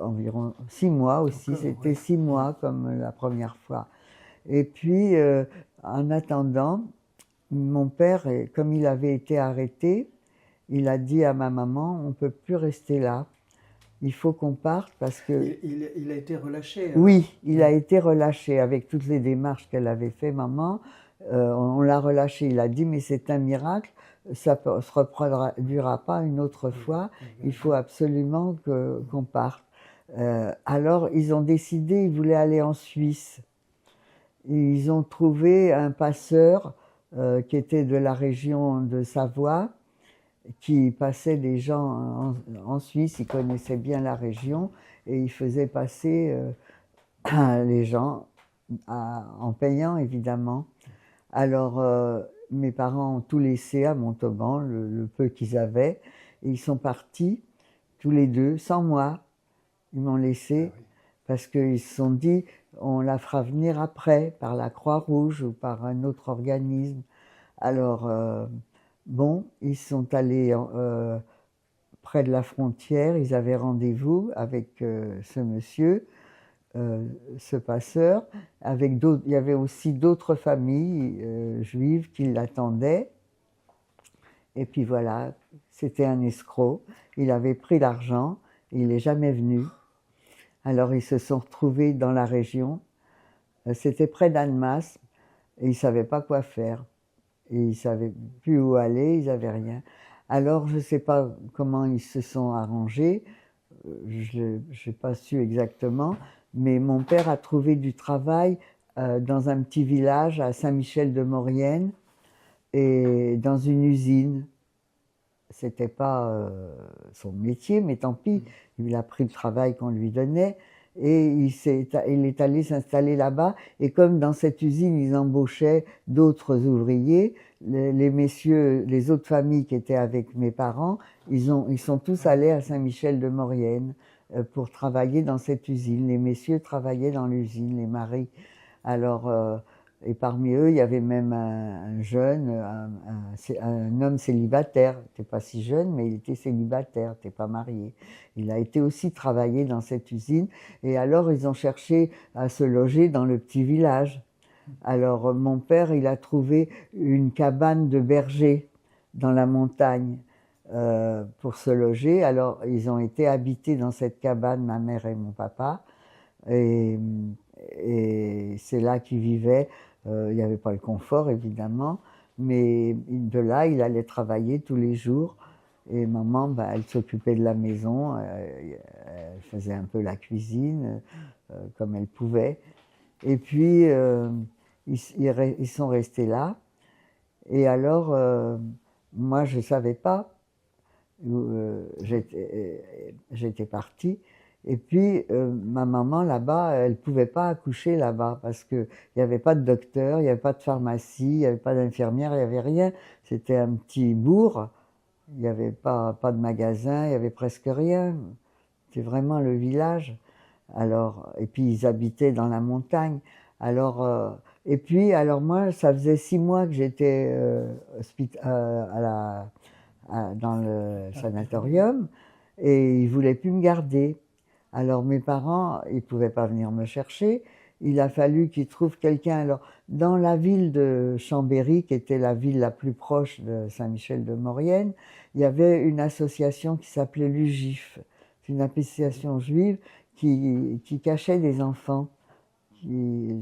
environ 6 mois aussi. C'était 6 mois comme la première fois. Et puis, en attendant, mon père, comme il avait été arrêté, il a dit à ma maman, on ne peut plus rester là. Il faut qu'on parte parce que... Il a été relâché. Oui, il a été relâché avec toutes les démarches qu'elle avait fait, maman. On l'a relâché. Il a dit, mais c'est un miracle, ça ne se reproduira pas une autre fois. Il faut absolument qu'on parte. Alors, ils ont décidé, ils voulaient aller en Suisse. Ils ont trouvé un passeur qui était de la région de Savoie, qui passait des gens en Suisse, il connaissait bien la région, et il faisait passer les gens en payant, évidemment. Alors, mes parents ont tout laissé à Montauban, le peu qu'ils avaient, et ils sont partis, tous les deux, sans moi. Ils m'ont laissé, parce qu'ils se sont dit, on la fera venir après, par la Croix-Rouge ou par un autre organisme. Alors, bon, ils sont allés près de la frontière, ils avaient rendez-vous avec ce monsieur, ce passeur, avec d'autres, il y avait aussi d'autres familles juives qui l'attendaient. Et puis voilà, c'était un escroc, il avait pris l'argent, il n'est jamais venu. Alors ils se sont retrouvés dans la région, c'était près d'Annemasse, et ils ne savaient pas quoi faire. Et ils ne savaient plus où aller, ils n'avaient rien. Alors, je ne sais pas comment ils se sont arrangés, je n'ai pas su exactement, mais mon père a trouvé du travail dans un petit village à Saint-Michel-de-Maurienne et dans une usine. Ce n'était pas son métier, mais tant pis, il a pris le travail qu'on lui donnait. Et il est allé s'installer là-bas. Et comme dans cette usine, ils embauchaient d'autres ouvriers, les messieurs, les autres familles qui étaient avec mes parents, ils sont tous allés à Saint-Michel-de-Maurienne pour travailler dans cette usine. Les messieurs travaillaient dans l'usine, les maris. Alors, et parmi eux, il y avait même un jeune, un homme célibataire. Il n'était pas si jeune, mais il était célibataire, il n'était pas marié. Il a été aussi travailler dans cette usine. Et alors, ils ont cherché à se loger dans le petit village. Alors, mon père, il a trouvé une cabane de berger dans la montagne pour se loger. Alors, ils ont été habités dans cette cabane, ma mère et mon papa. Et c'est là qu'ils vivaient. Il n'y avait pas le confort, évidemment, mais de là, il allait travailler tous les jours. Et maman, ben, elle s'occupait de la maison, elle faisait un peu la cuisine, comme elle pouvait. Et puis, ils sont restés là. Et alors, moi, je ne savais pas. J'étais partie. Et puis, ma maman, là-bas, elle ne pouvait pas accoucher là-bas parce qu'il n'y avait pas de docteur, il n'y avait pas de pharmacie, il n'y avait pas d'infirmière, il n'y avait rien. C'était un petit bourg, il n'y avait pas de magasin, il n'y avait presque rien. C'était vraiment le village. Alors, et puis, ils habitaient dans la montagne. Alors, et puis, alors moi, ça faisait 6 mois que j'étais dans le sanatorium et ils ne voulaient plus me garder. Alors mes parents, ils ne pouvaient pas venir me chercher. Il a fallu qu'ils trouvent quelqu'un. Alors, dans la ville de Chambéry, qui était la ville la plus proche de Saint-Michel-de-Maurienne, il y avait une association qui s'appelait l'UGIF. C'est une association juive qui cachait des enfants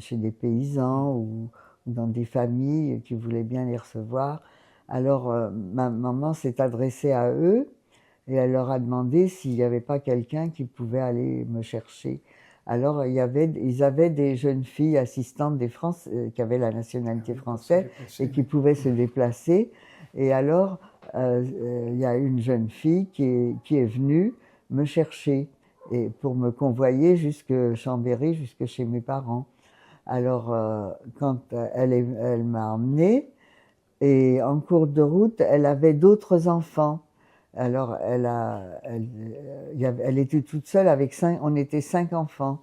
chez des paysans ou dans des familles qui voulaient bien les recevoir. Alors, ma maman s'est adressée à eux et elle leur a demandé s'il n'y avait pas quelqu'un qui pouvait aller me chercher. Alors, ils avaient des jeunes filles assistantes des Français, qui avaient la nationalité française et qui pouvaient se déplacer. Et alors, il y a une jeune fille qui est venue me chercher et pour me convoyer jusque Chambéry, jusque chez mes parents. Alors, quand elle m'a emmenée, et en cours de route, elle avait d'autres enfants. Alors, elle était toute seule avec on était 5 enfants.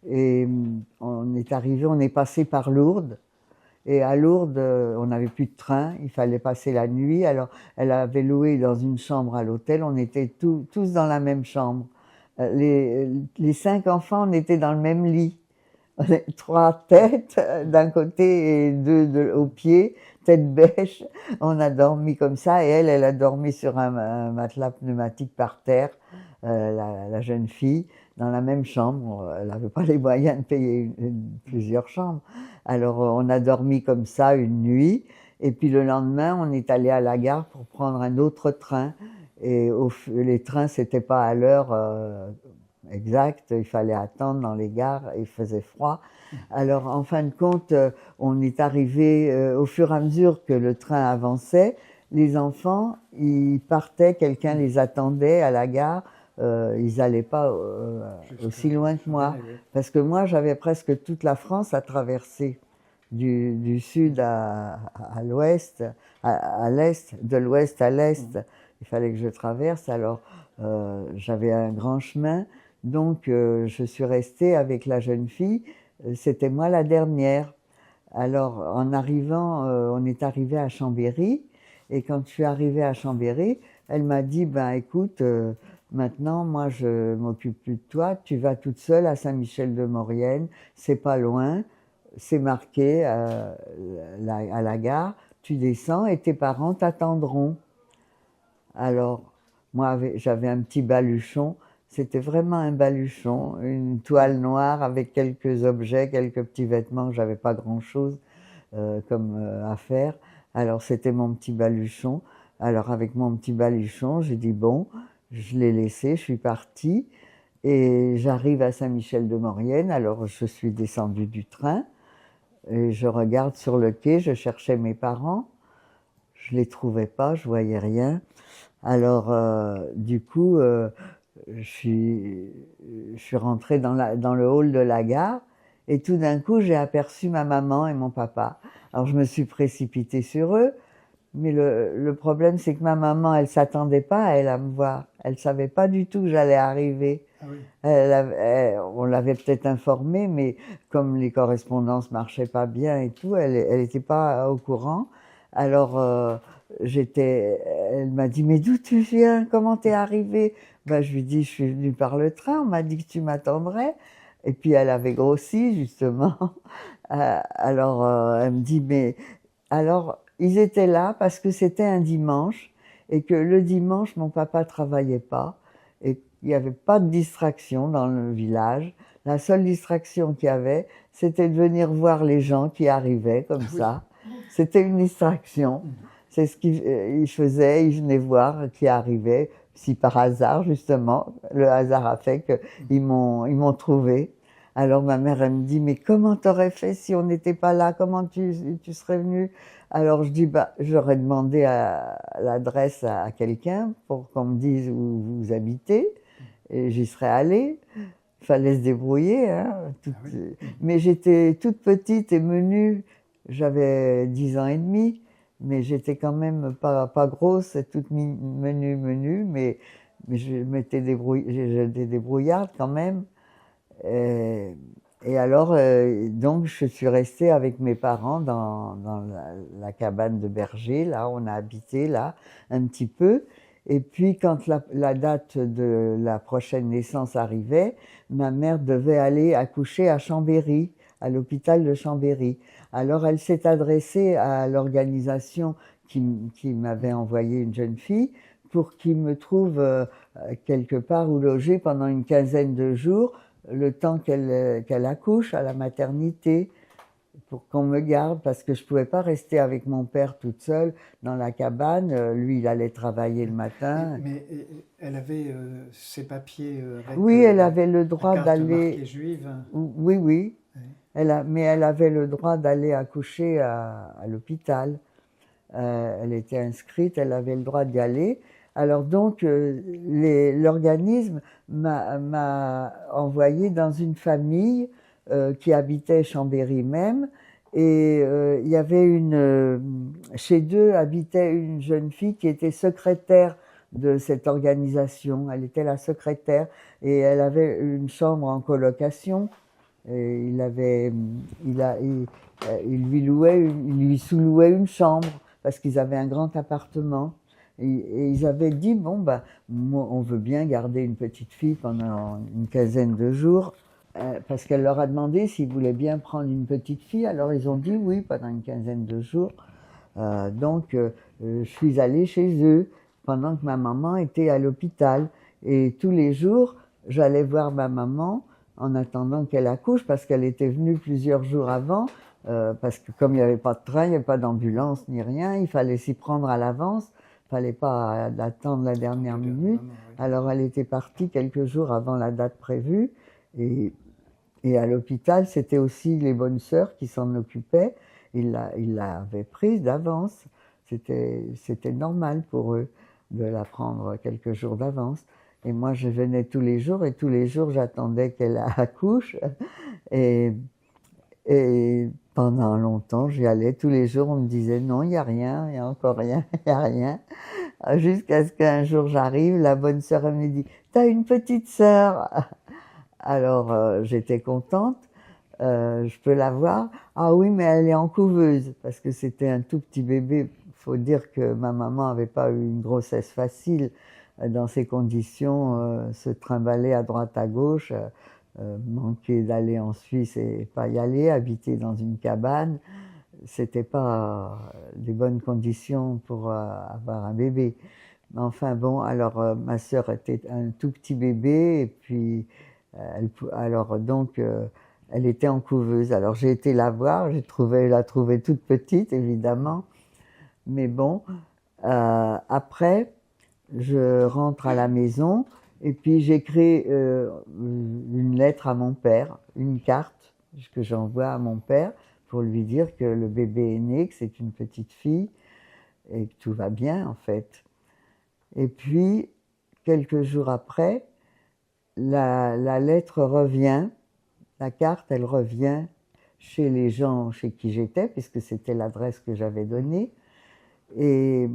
Et on est passé par Lourdes. Et à Lourdes, on n'avait plus de train, il fallait passer la nuit. Alors, elle avait loué dans une chambre à l'hôtel, on était tous dans la même chambre. Les 5 enfants, on était dans le même lit. 3 têtes d'un côté et 2 au pied, tête bêche. On a dormi comme ça et elle a dormi sur un matelas pneumatique par terre, la jeune fille, dans la même chambre. Elle n'avait pas les moyens de payer plusieurs chambres. Alors on a dormi comme ça une nuit et puis le lendemain on est allé à la gare pour prendre un autre train et les trains c'était pas à l'heure exact, il fallait attendre dans les gares, il faisait froid. Alors en fin de compte, on est arrivé au fur et à mesure que le train avançait, les enfants, ils partaient, quelqu'un les attendait à la gare, ils n'allaient pas aussi loin que moi, parce que moi j'avais presque toute la France à traverser, du sud à l'ouest, à l'est, de l'ouest à l'est, il fallait que je traverse, alors j'avais un grand chemin. Donc, je suis restée avec la jeune fille. C'était moi la dernière. Alors, en arrivant, on est arrivé à Chambéry. Et quand je suis arrivée à Chambéry, elle m'a dit, ben écoute, maintenant, moi, je m'occupe plus de toi. Tu vas toute seule à Saint-Michel-de-Maurienne. C'est pas loin. C'est marqué à la gare. Tu descends et tes parents t'attendront. Alors, moi, j'avais un petit baluchon. C'était vraiment un baluchon, une toile noire avec quelques objets, quelques petits vêtements, que j'avais pas grand-chose à faire. Alors c'était mon petit baluchon. Alors avec mon petit baluchon, j'ai dit bon, je l'ai laissé, je suis partie et j'arrive à Saint-Michel-de-Maurienne. Alors je suis descendue du train et je regarde sur le quai, je cherchais mes parents. Je les trouvais pas, je voyais rien. Alors du coup... je suis rentrée dans le hall de la gare et tout d'un coup j'ai aperçu ma maman et mon papa. Alors je me suis précipitée sur eux, mais le problème c'est que ma maman elle s'attendait pas à elle à me voir. Elle savait pas du tout que j'allais arriver. Ah oui. On l'avait peut-être informée, mais comme les correspondances marchaient pas bien et tout, elle était pas au courant. Alors elle m'a dit mais d'où tu viens? Comment t'es arrivée? Ben, je lui dis, je suis venue par le train, on m'a dit que tu m'attendrais. Et puis elle avait grossi, justement. Alors elle me dit, mais... Alors, ils étaient là parce que c'était un dimanche, et que le dimanche, mon papa travaillait pas, et il n'y avait pas de distraction dans le village. La seule distraction qu'il y avait, c'était de venir voir les gens qui arrivaient, comme ça. C'était une distraction. C'est ce qu'ils faisaient, ils venaient voir qui arrivait. Si par hasard, justement, le hasard a fait qu'ils m'ont trouvé. Alors ma mère, elle me dit, mais comment t'aurais fait si on n'était pas là? Comment tu serais venu? Alors je dis, bah, j'aurais demandé l'adresse à quelqu'un pour qu'on me dise où vous habitez. et j'y serais allée. Il fallait se débrouiller, hein, Ah oui. mais j'étais toute petite et menue, j'avais 10 ans et demi, mais j'étais quand même pas grosse, et toute menue, mais je m'étais j'étais débrouillarde quand même. Et, et alors, donc, je suis restée avec mes parents dans la cabane de berger. Là, on a habité là un petit peu. Et puis, quand la date de la prochaine naissance arrivait, ma mère devait aller accoucher à Chambéry, à l'hôpital de Chambéry. Alors, elle s'est adressée à l'organisation qui m'avait envoyé une jeune fille pour qu'il me trouve quelque part où loger pendant une quinzaine de jours, le temps qu'elle accouche à la maternité, pour qu'on me garde, parce que je ne pouvais pas rester avec mon père toute seule dans la cabane. Lui, il allait travailler le matin. Mais elle avait ses papiers avec Oui, elle avait le la droit carte d'aller. marquée juive. Oui, oui. Oui. Mais elle avait le droit d'aller accoucher à l'hôpital. Elle était inscrite, elle avait le droit d'y aller. Alors donc, l'organisme m'a envoyé dans une famille qui habitait Chambéry même. Et il y avait chez eux habitait une jeune fille qui était secrétaire de cette organisation. Elle était la secrétaire et elle avait une chambre en colocation. Et il lui sous-louait une chambre parce qu'ils avaient un grand appartement. Et ils avaient dit, bon, on veut bien garder une petite fille pendant une quinzaine de jours, parce qu'elle leur a demandé s'ils voulaient bien prendre une petite fille. Alors ils ont dit oui, pendant une quinzaine de jours. Donc je suis allée chez eux pendant que ma maman était à l'hôpital. Et tous les jours, j'allais voir ma maman en attendant qu'elle accouche, parce qu'elle était venue plusieurs jours avant, parce que comme il n'y avait pas de train, il n'y avait pas d'ambulance ni rien, il fallait s'y prendre à l'avance. Il ne fallait pas attendre la dernière minute. Alors elle était partie quelques jours avant la date prévue. Et à l'hôpital, c'était aussi les bonnes sœurs qui s'en occupaient. Ils l'avaient prise d'avance. C'était normal pour eux de la prendre quelques jours d'avance. Et moi, je venais tous les jours, et tous les jours, j'attendais qu'elle accouche. Et pendant longtemps, j'y allais tous les jours, on me disait non, il n'y a rien, il n'y a encore rien, il n'y a rien. Jusqu'à ce qu'un jour j'arrive, la bonne sœur elle me dit « T'as une petite sœur ?» Alors j'étais contente, je peux la voir. Ah oui, mais elle est en couveuse, parce que c'était un tout petit bébé. Il faut dire que ma maman n'avait pas eu une grossesse facile. Dans ces conditions, se trimballer à droite à gauche, manquer d'aller en Suisse et pas y aller, habiter dans une cabane, c'était pas des bonnes conditions pour avoir un bébé. Mais enfin bon, alors ma sœur était un tout petit bébé, et puis alors donc elle était en couveuse. Alors j'ai été la voir, la trouvé toute petite évidemment, mais bon, après je rentre à la maison et puis j'écris une lettre à mon père, une carte que j'envoie à mon père pour lui dire que le bébé est né, que c'est une petite fille et que tout va bien en fait. Et puis, quelques jours après, la lettre revient, la carte, elle revient chez les gens chez qui j'étais, puisque c'était l'adresse que j'avais donnée. Et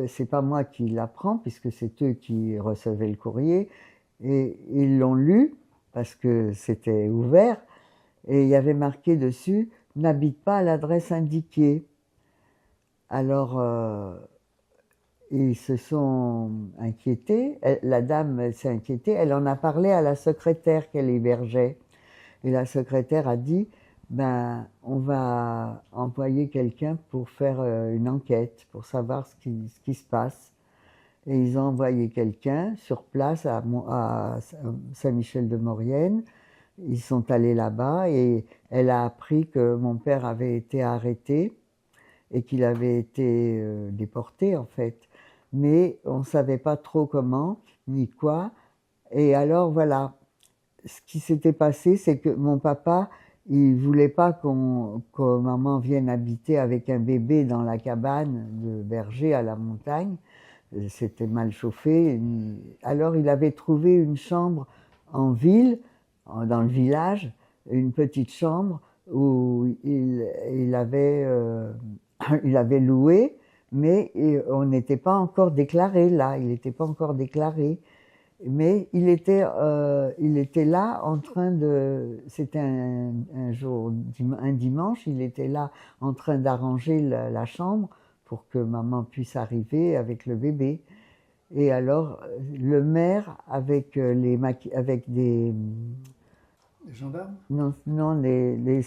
c'est pas moi qui la prends, puisque c'est eux qui recevaient le courrier. Et ils l'ont lu, parce que c'était ouvert, et il y avait marqué dessus « N'habite pas à l'adresse indiquée ». Alors, ils se sont inquiétés, la dame s'est inquiétée, elle en a parlé à la secrétaire qu'elle hébergeait. Et la secrétaire a dit, on va envoyer quelqu'un pour faire une enquête, pour savoir ce qui se passe. Et ils ont envoyé quelqu'un sur place à Saint-Michel-de-Maurienne. Ils sont allés là-bas et elle a appris que mon père avait été arrêté et qu'il avait été déporté en fait. Mais on ne savait pas trop comment, ni quoi. Et alors voilà, ce qui s'était passé, c'est que mon papa, il ne voulait pas que maman vienne habiter avec un bébé dans la cabane de berger à la montagne, c'était mal chauffé. Alors il avait trouvé une chambre en ville, dans le village, une petite chambre où il avait loué, mais on n'était pas encore déclaré là, il n'était pas encore déclaré. Mais il était là en train de... C'était un jour, un dimanche, il était là en train d'arranger la chambre pour que maman puisse arriver avec le bébé. Et alors, le maire, avec avec des... Les gendarmes? Non, des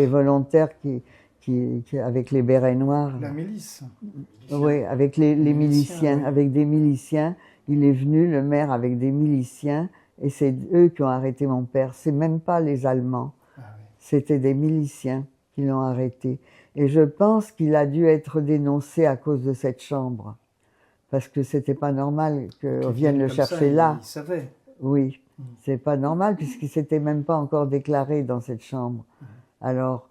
volontaires avec les bérets noirs. La milice? Oui, avec les miliciens, oui. avec des miliciens. Il est venu, le maire, avec des miliciens, et c'est eux qui ont arrêté mon père. C'est même pas les Allemands. Ah, oui. C'était des miliciens qui l'ont arrêté. Et je pense qu'il a dû être dénoncé à cause de cette chambre. Parce que c'était pas normal qu'on vienne le chercher là. Il savait. Oui, c'est pas normal puisqu'il s'était même pas encore déclaré dans cette chambre. Alors,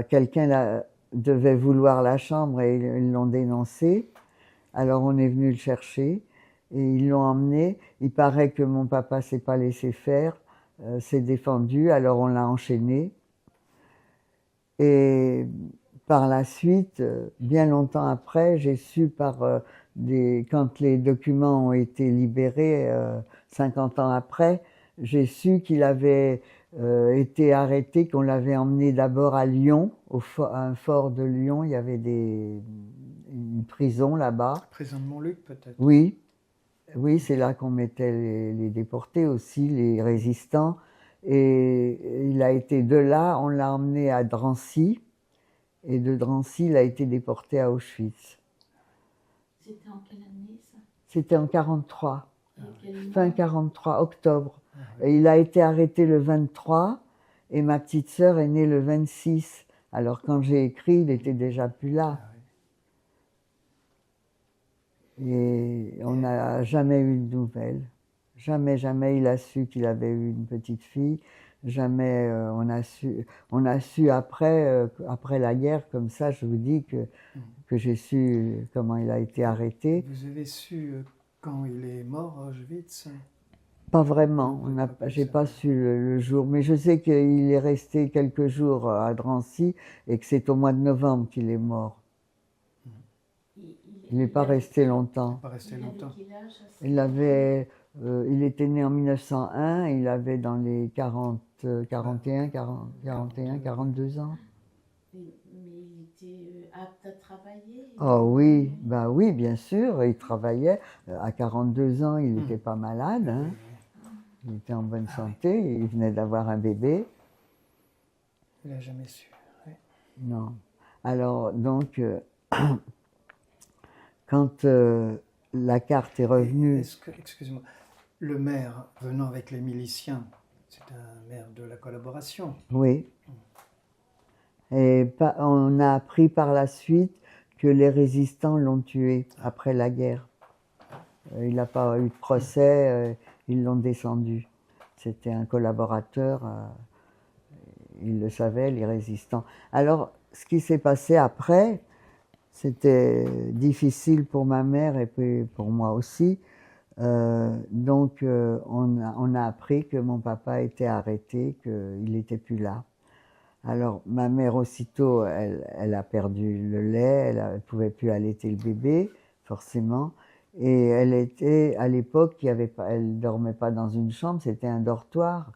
quelqu'un devait vouloir la chambre et ils l'ont dénoncé. Alors on est venu le chercher et ils l'ont emmené. Il paraît que mon papa s'est pas laissé faire, s'est défendu, alors on l'a enchaîné. Et par la suite, bien longtemps après, j'ai su quand les documents ont été libérés, 50 ans après, j'ai su qu'il avait été arrêté, qu'on l'avait emmené d'abord à Lyon, à un fort de Lyon. Il y avait une prison là-bas. La prison de Montluc, peut-être? Oui, oui, c'est là qu'on mettait les déportés aussi, les résistants. Et il a été de là, on l'a emmené à Drancy. Et de Drancy, il a été déporté à Auschwitz. C'était en quelle année ça? C'était en 43, fin Mois? 43, octobre. Ah, oui. Et il a été arrêté le 23 et ma petite sœur est née le 26. Alors quand j'ai écrit, il était déjà plus là. Ah, oui. Et on n'a jamais eu de nouvelles. Jamais, jamais il a su qu'il avait eu une petite fille. Jamais on a su après la guerre, comme ça, je vous dis que j'ai su comment il a été arrêté. Vous avez su quand il est mort à Auschwitz? Pas vraiment, j'ai pas su le jour, mais je sais qu'il est resté quelques jours à Drancy et que c'est au mois de novembre qu'il est mort. Il n'est pas resté longtemps. Pas resté longtemps. Il était né en 1901, il avait dans les 41, 42 ans. Mais il était apte à travailler? Oh oui, bah oui, bien sûr, il travaillait. À 42 ans, il n'était pas malade, hein. Il était en bonne santé, il venait d'avoir un bébé. Il n'a jamais su. Oui. Non. Alors, donc, quand la carte est revenue... Excusez-moi, le maire venant avec les miliciens, c'est un maire de la collaboration? Oui. Et on a appris par la suite que les résistants l'ont tué après la guerre. Il n'a pas eu de procès, ils l'ont descendu. C'était un collaborateur, ils le savaient, les résistants. Alors, ce qui s'est passé après, c'était difficile pour ma mère et puis pour moi aussi. Donc, on a appris que mon papa était arrêté, qu'il n'était plus là. Alors, ma mère, aussitôt, elle a perdu le lait, elle ne pouvait plus allaiter le bébé, forcément. Et elle était, à l'époque, elle dormait pas dans une chambre, c'était un dortoir.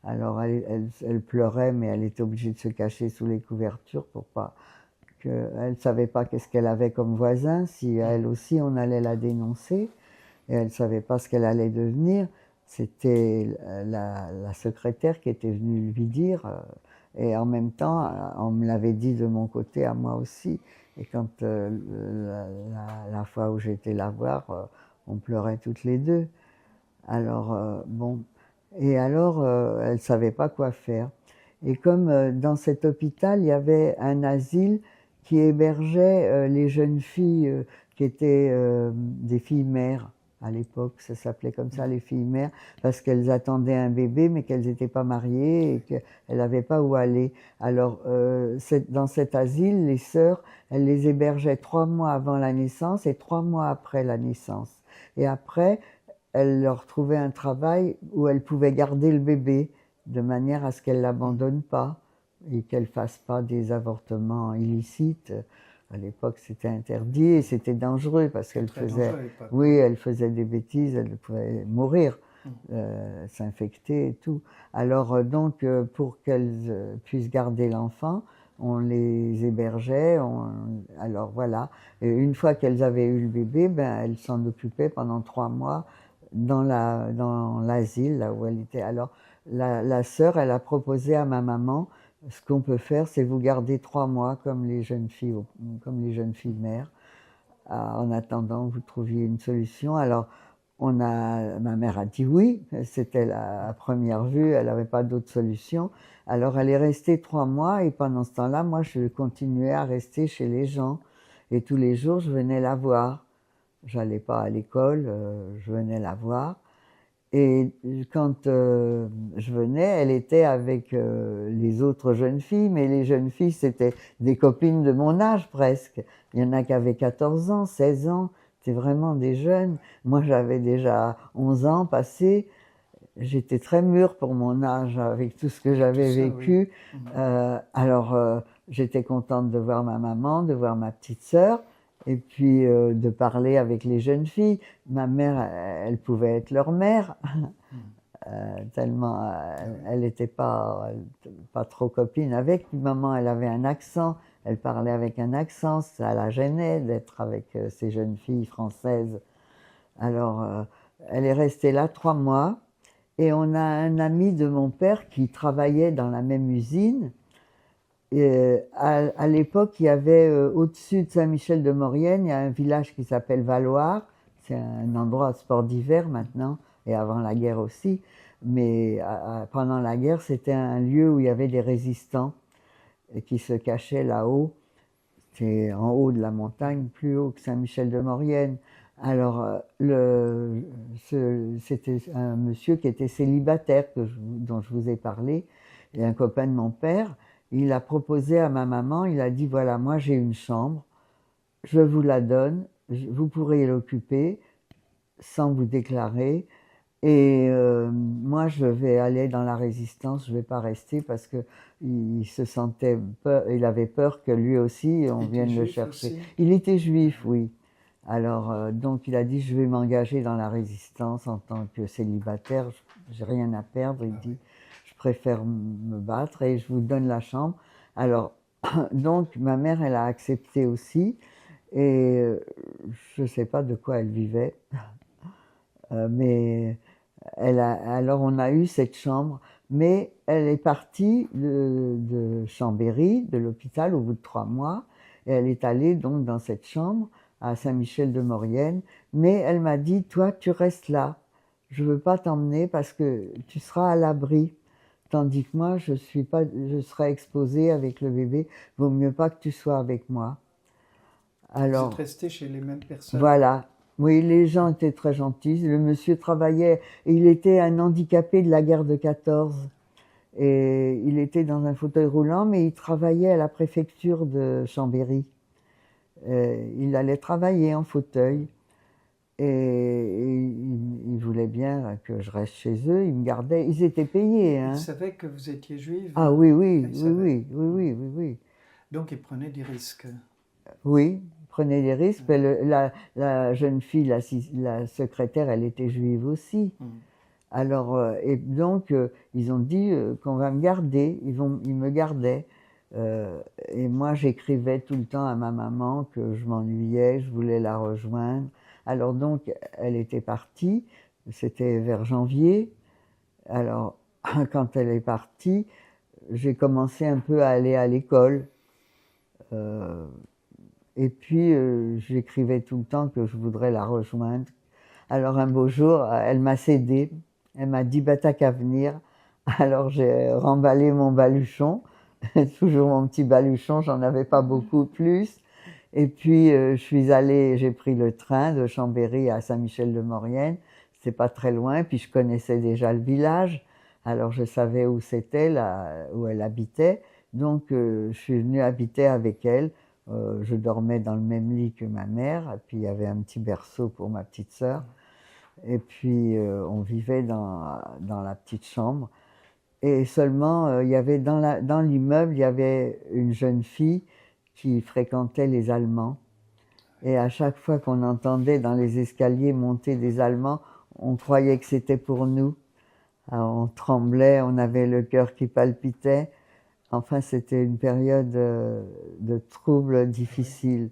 Alors, elle pleurait, mais elle était obligée de se cacher sous les couvertures pour pas elle ne savait pas qu'est-ce qu'elle avait comme voisin, si elle aussi, on allait la dénoncer. Et elle ne savait pas ce qu'elle allait devenir. C'était la secrétaire qui était venue lui dire... Et en même temps, on me l'avait dit de mon côté, à moi aussi. Et quand la fois où j'étais la voir, on pleurait toutes les deux. Alors, bon. Et alors, elle ne savait pas quoi faire. Et comme dans cet hôpital, il y avait un asile qui hébergeait les jeunes filles qui étaient des filles mères. À l'époque, ça s'appelait comme ça, les filles mères, parce qu'elles attendaient un bébé, mais qu'elles n'étaient pas mariées et qu'elles n'avaient pas où aller. Alors, dans cet asile, les sœurs, elles les hébergeaient 3 mois avant la naissance et 3 mois après la naissance. Et après, elles leur trouvaient un travail où elles pouvaient garder le bébé, de manière à ce qu'elles ne l'abandonnent pas et qu'elles ne fassent pas des avortements illicites. À l'époque, c'était interdit et c'était dangereux parce qu'elle faisait, oui, elle faisait des bêtises, elle pouvait mourir, s'infecter et tout. Alors donc, pour qu'elles puissent garder l'enfant, on les hébergeait. Alors voilà. Et une fois qu'elles avaient eu le bébé, ben elles s'en occupaient pendant 3 mois dans l'asile là où elle était. Alors la sœur, elle a proposé à ma maman, ce qu'on peut faire, c'est vous garder 3 mois comme les jeunes filles mères, en attendant que vous trouviez une solution. Alors, ma mère a dit oui, c'était à première vue, elle n'avait pas d'autre solution. Alors, elle est restée 3 mois et pendant ce temps-là, moi, je continuais à rester chez les gens. Et tous les jours, je venais la voir. J'allais pas à l'école, je venais la voir. Et quand je venais, elle était avec les autres jeunes filles, mais les jeunes filles, c'était des copines de mon âge presque. Il y en a qui avaient 14 ans, 16 ans, c'était vraiment des jeunes. Moi, j'avais déjà 11 ans passés. J'étais très mûre pour mon âge avec tout ce que j'avais vécu. Oui. Alors, j'étais contente de voir ma maman, de voir ma petite sœur. Et puis de parler avec les jeunes filles. Ma mère, elle pouvait être leur mère, tellement elle n'était pas trop copine avec. Puis maman, elle avait un accent, elle parlait avec un accent, ça la gênait d'être avec ces jeunes filles françaises. Alors, elle est restée là 3 mois, et on a un ami de mon père qui travaillait dans la même usine. Et à l'époque, il y avait au-dessus de Saint-Michel-de-Maurienne, il y a un village qui s'appelle Valloire. C'est un endroit de sport d'hiver maintenant, et avant la guerre aussi. Mais pendant la guerre, c'était un lieu où il y avait des résistants qui se cachaient là-haut. C'est en haut de la montagne, plus haut que Saint-Michel-de-Maurienne. Alors, c'était un monsieur qui était célibataire, dont je vous ai parlé, et un copain de mon père. Il a proposé à ma maman, il a dit, voilà, moi j'ai une chambre, je vous la donne, vous pourrez l'occuper sans vous déclarer, et moi je vais aller dans la résistance, je ne vais pas rester parce qu'il se sentait peur, il avait peur que lui aussi, on vienne le chercher. Aussi. Il était juif, oui. Alors, donc il a dit, je vais m'engager dans la résistance en tant que célibataire, j'ai rien à perdre, il dit. Je préfère me battre et je vous donne la chambre. Alors, donc, ma mère, elle a accepté aussi. Et je ne sais pas de quoi elle vivait. Mais alors, on a eu cette chambre. Mais elle est partie de Chambéry, de l'hôpital, au bout de 3 mois. Et elle est allée donc dans cette chambre à Saint-Michel-de-Maurienne. Mais elle m'a dit, toi, tu restes là. Je ne veux pas t'emmener parce que tu seras à l'abri. Tandis que moi, je serai exposée avec le bébé. Vaut mieux pas que tu sois avec moi. Alors, vous êtes resté chez les mêmes personnes. Voilà. Oui, les gens étaient très gentils. Le monsieur travaillait, et il était un handicapé de la guerre de 14. Et il était dans un fauteuil roulant, mais il travaillait à la préfecture de Chambéry. Il allait travailler en fauteuil. Et ils voulaient bien que je reste chez eux, ils me gardaient, ils étaient payés. Hein. Ils savaient que vous étiez juive? Ah oui, oui. Donc ils prenaient des risques? Oui, ils prenaient des risques. La jeune fille, la secrétaire, elle était juive aussi. Alors, et donc, ils ont dit qu'on va me garder, ils me gardaient. Et moi, j'écrivais tout le temps à ma maman que je m'ennuyais, je voulais la rejoindre. Alors donc, elle était partie, c'était vers janvier. Alors, quand elle est partie, j'ai commencé un peu à aller à l'école. Et puis, j'écrivais tout le temps que je voudrais la rejoindre. Alors, un beau jour, elle m'a cédé. Elle m'a dit, bah, t'as qu'à venir. Alors, j'ai remballé mon baluchon. Toujours mon petit baluchon, j'en avais pas beaucoup plus. Et puis, j'ai pris le train de Chambéry à Saint-Michel-de-Maurienne. C'est pas très loin, puis je connaissais déjà le village. Alors, je savais où c'était, là, où elle habitait. Donc, je suis venue habiter avec elle. Je dormais dans le même lit que ma mère, et puis il y avait un petit berceau pour ma petite sœur. Et puis, on vivait dans la petite chambre. Et seulement, il y avait dans l'immeuble, il y avait une jeune fille qui fréquentait les Allemands. Et à chaque fois qu'on entendait dans les escaliers monter des Allemands, on croyait que c'était pour nous. Alors, on tremblait, on avait le cœur qui palpitait. Enfin, c'était une période de troubles difficiles.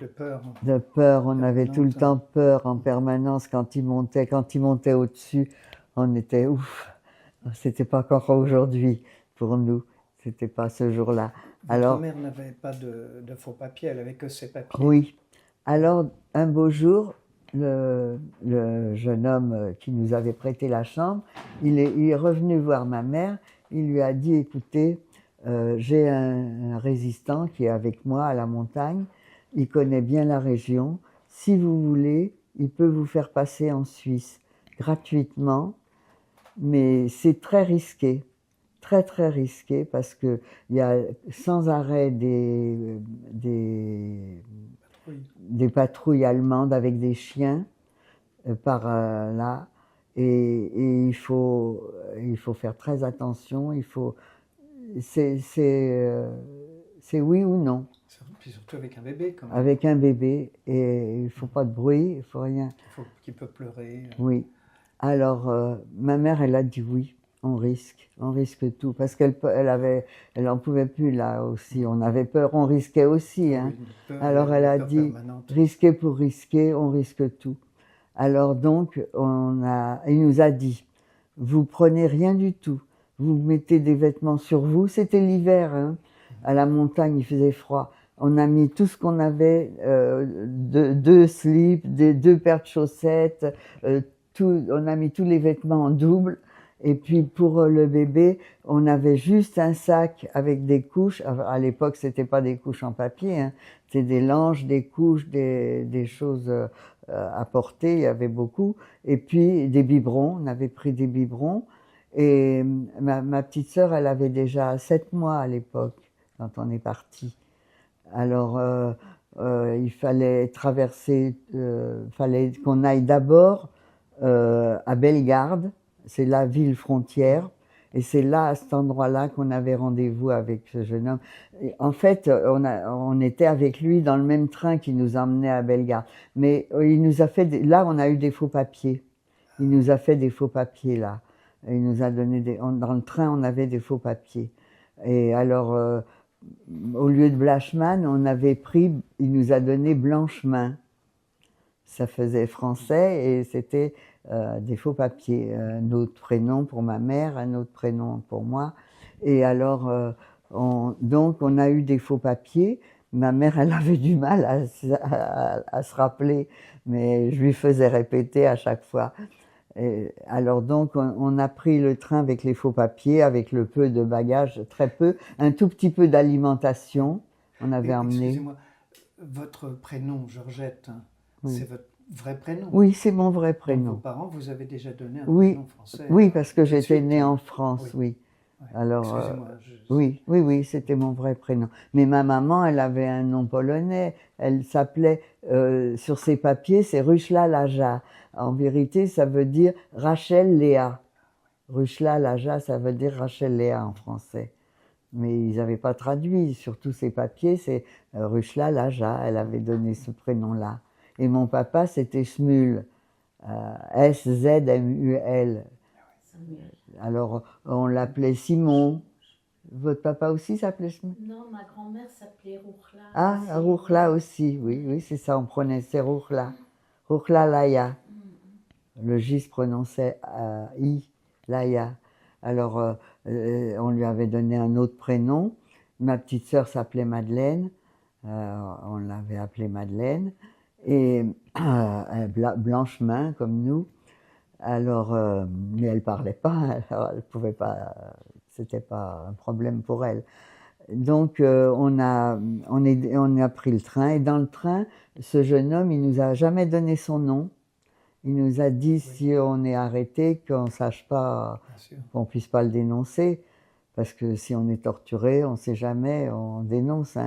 De peur. De peur, on avait tout le temps peur en permanence quand il montait au-dessus, on était ouf. C'était pas encore aujourd'hui pour nous, c'était pas ce jour-là. Votre mère n'avait pas de faux papiers, elle avait que ses papiers. Oui. Alors, un beau jour, le jeune homme qui nous avait prêté la chambre, il est revenu voir ma mère, il lui a dit, écoutez, j'ai un résistant qui est avec moi à la montagne, il connaît bien la région, si vous voulez, il peut vous faire passer en Suisse gratuitement, mais c'est très risqué, très très risqué, parce qu'il y a sans arrêt des patrouilles allemandes avec des chiens par là, et il faut faire très attention, c'est oui ou non. Puis surtout avec un bébé, quand même. Avec un bébé, et il ne faut pas de bruit, il ne faut rien. Qu'il peut pleurer. Oui. Alors, ma mère, elle a dit oui, on risque tout, parce qu'elle en pouvait plus là aussi, on avait peur, on risquait aussi. Hein. Alors elle a dit, risquer pour risquer, on risque tout. Alors donc, il nous a dit, vous prenez rien du tout, vous mettez des vêtements sur vous, c'était l'hiver, hein. À la montagne il faisait froid. On a mis tout ce qu'on avait, deux slips, deux paires de chaussettes, on a mis tous les vêtements en double. Et puis pour le bébé, on avait juste un sac avec des couches. À l'époque, c'était pas des couches en papier, hein. C'était des langes, des couches, des choses à porter. Il y avait beaucoup. Et puis des biberons. On avait pris des biberons. Et ma petite sœur, elle avait déjà 7 mois à l'époque quand on est parti. Alors il fallait traverser, fallait qu'on aille d'abord à Bellegarde. C'est la ville frontière, et c'est là, à cet endroit-là, qu'on avait rendez-vous avec ce jeune homme. Et en fait, on était avec lui dans le même train qui nous emmenait à Bellegarde. Mais il nous a fait, là, on a eu des faux papiers. Il nous a fait des faux papiers, là. Il nous a donné dans le train, on avait des faux papiers. Et alors, au lieu de Blachman, il nous a donné Blanchemin. Ça faisait français, et c'était des faux papiers, un autre prénom pour ma mère, un autre prénom pour moi. Et alors, donc on a eu des faux papiers. Ma mère, elle avait du mal à se rappeler, mais je lui faisais répéter à chaque fois. Et alors donc, on a pris le train avec les faux papiers, avec le peu de bagages, très peu, un tout petit peu d'alimentation. On avait emmené. Excusez-moi, votre prénom, Georgette, oui. C'est votre vrai prénom? Oui, c'est mon vrai prénom. Donc, vos parents vous avez déjà donné un oui. prénom français? Oui, parce que j'étais née en France, oui. Ouais. Alors, excusez-moi. Oui, c'était mon vrai prénom. Mais ma maman, elle avait un nom polonais. Elle s'appelait, sur ses papiers, c'est Ruchla Laja. En vérité, ça veut dire Rachel Léa. Ruchla Laja, ça veut dire Rachel Léa en français. Mais ils n'avaient pas traduit. Sur tous ses papiers, c'est Ruchla Laja. Elle avait donné ce prénom-là. Et mon papa, c'était Smul. S-Z-M-U-L. Alors, on l'appelait Simon. Votre papa aussi s'appelait Smul? Non, ma grand-mère s'appelait Rouchla. Ah, Rouchla aussi, oui, c'est ça, on prononçait Rouchla. Rouchla Laya. Le J se prononçait I, Laya. Alors, on lui avait donné un autre prénom. Ma petite sœur s'appelait Madeleine. On l'avait appelée Madeleine. Et Blanchemin, comme nous. Alors, mais elle parlait pas, alors elle pouvait pas, c'était pas un problème pour elle. Donc on a pris le train et dans le train, ce jeune homme, il nous a jamais donné son nom. Il nous a dit si on est arrêté, qu'on ne sache pas, qu'on puisse pas le dénoncer, parce que si on est torturé, on ne sait jamais, on dénonce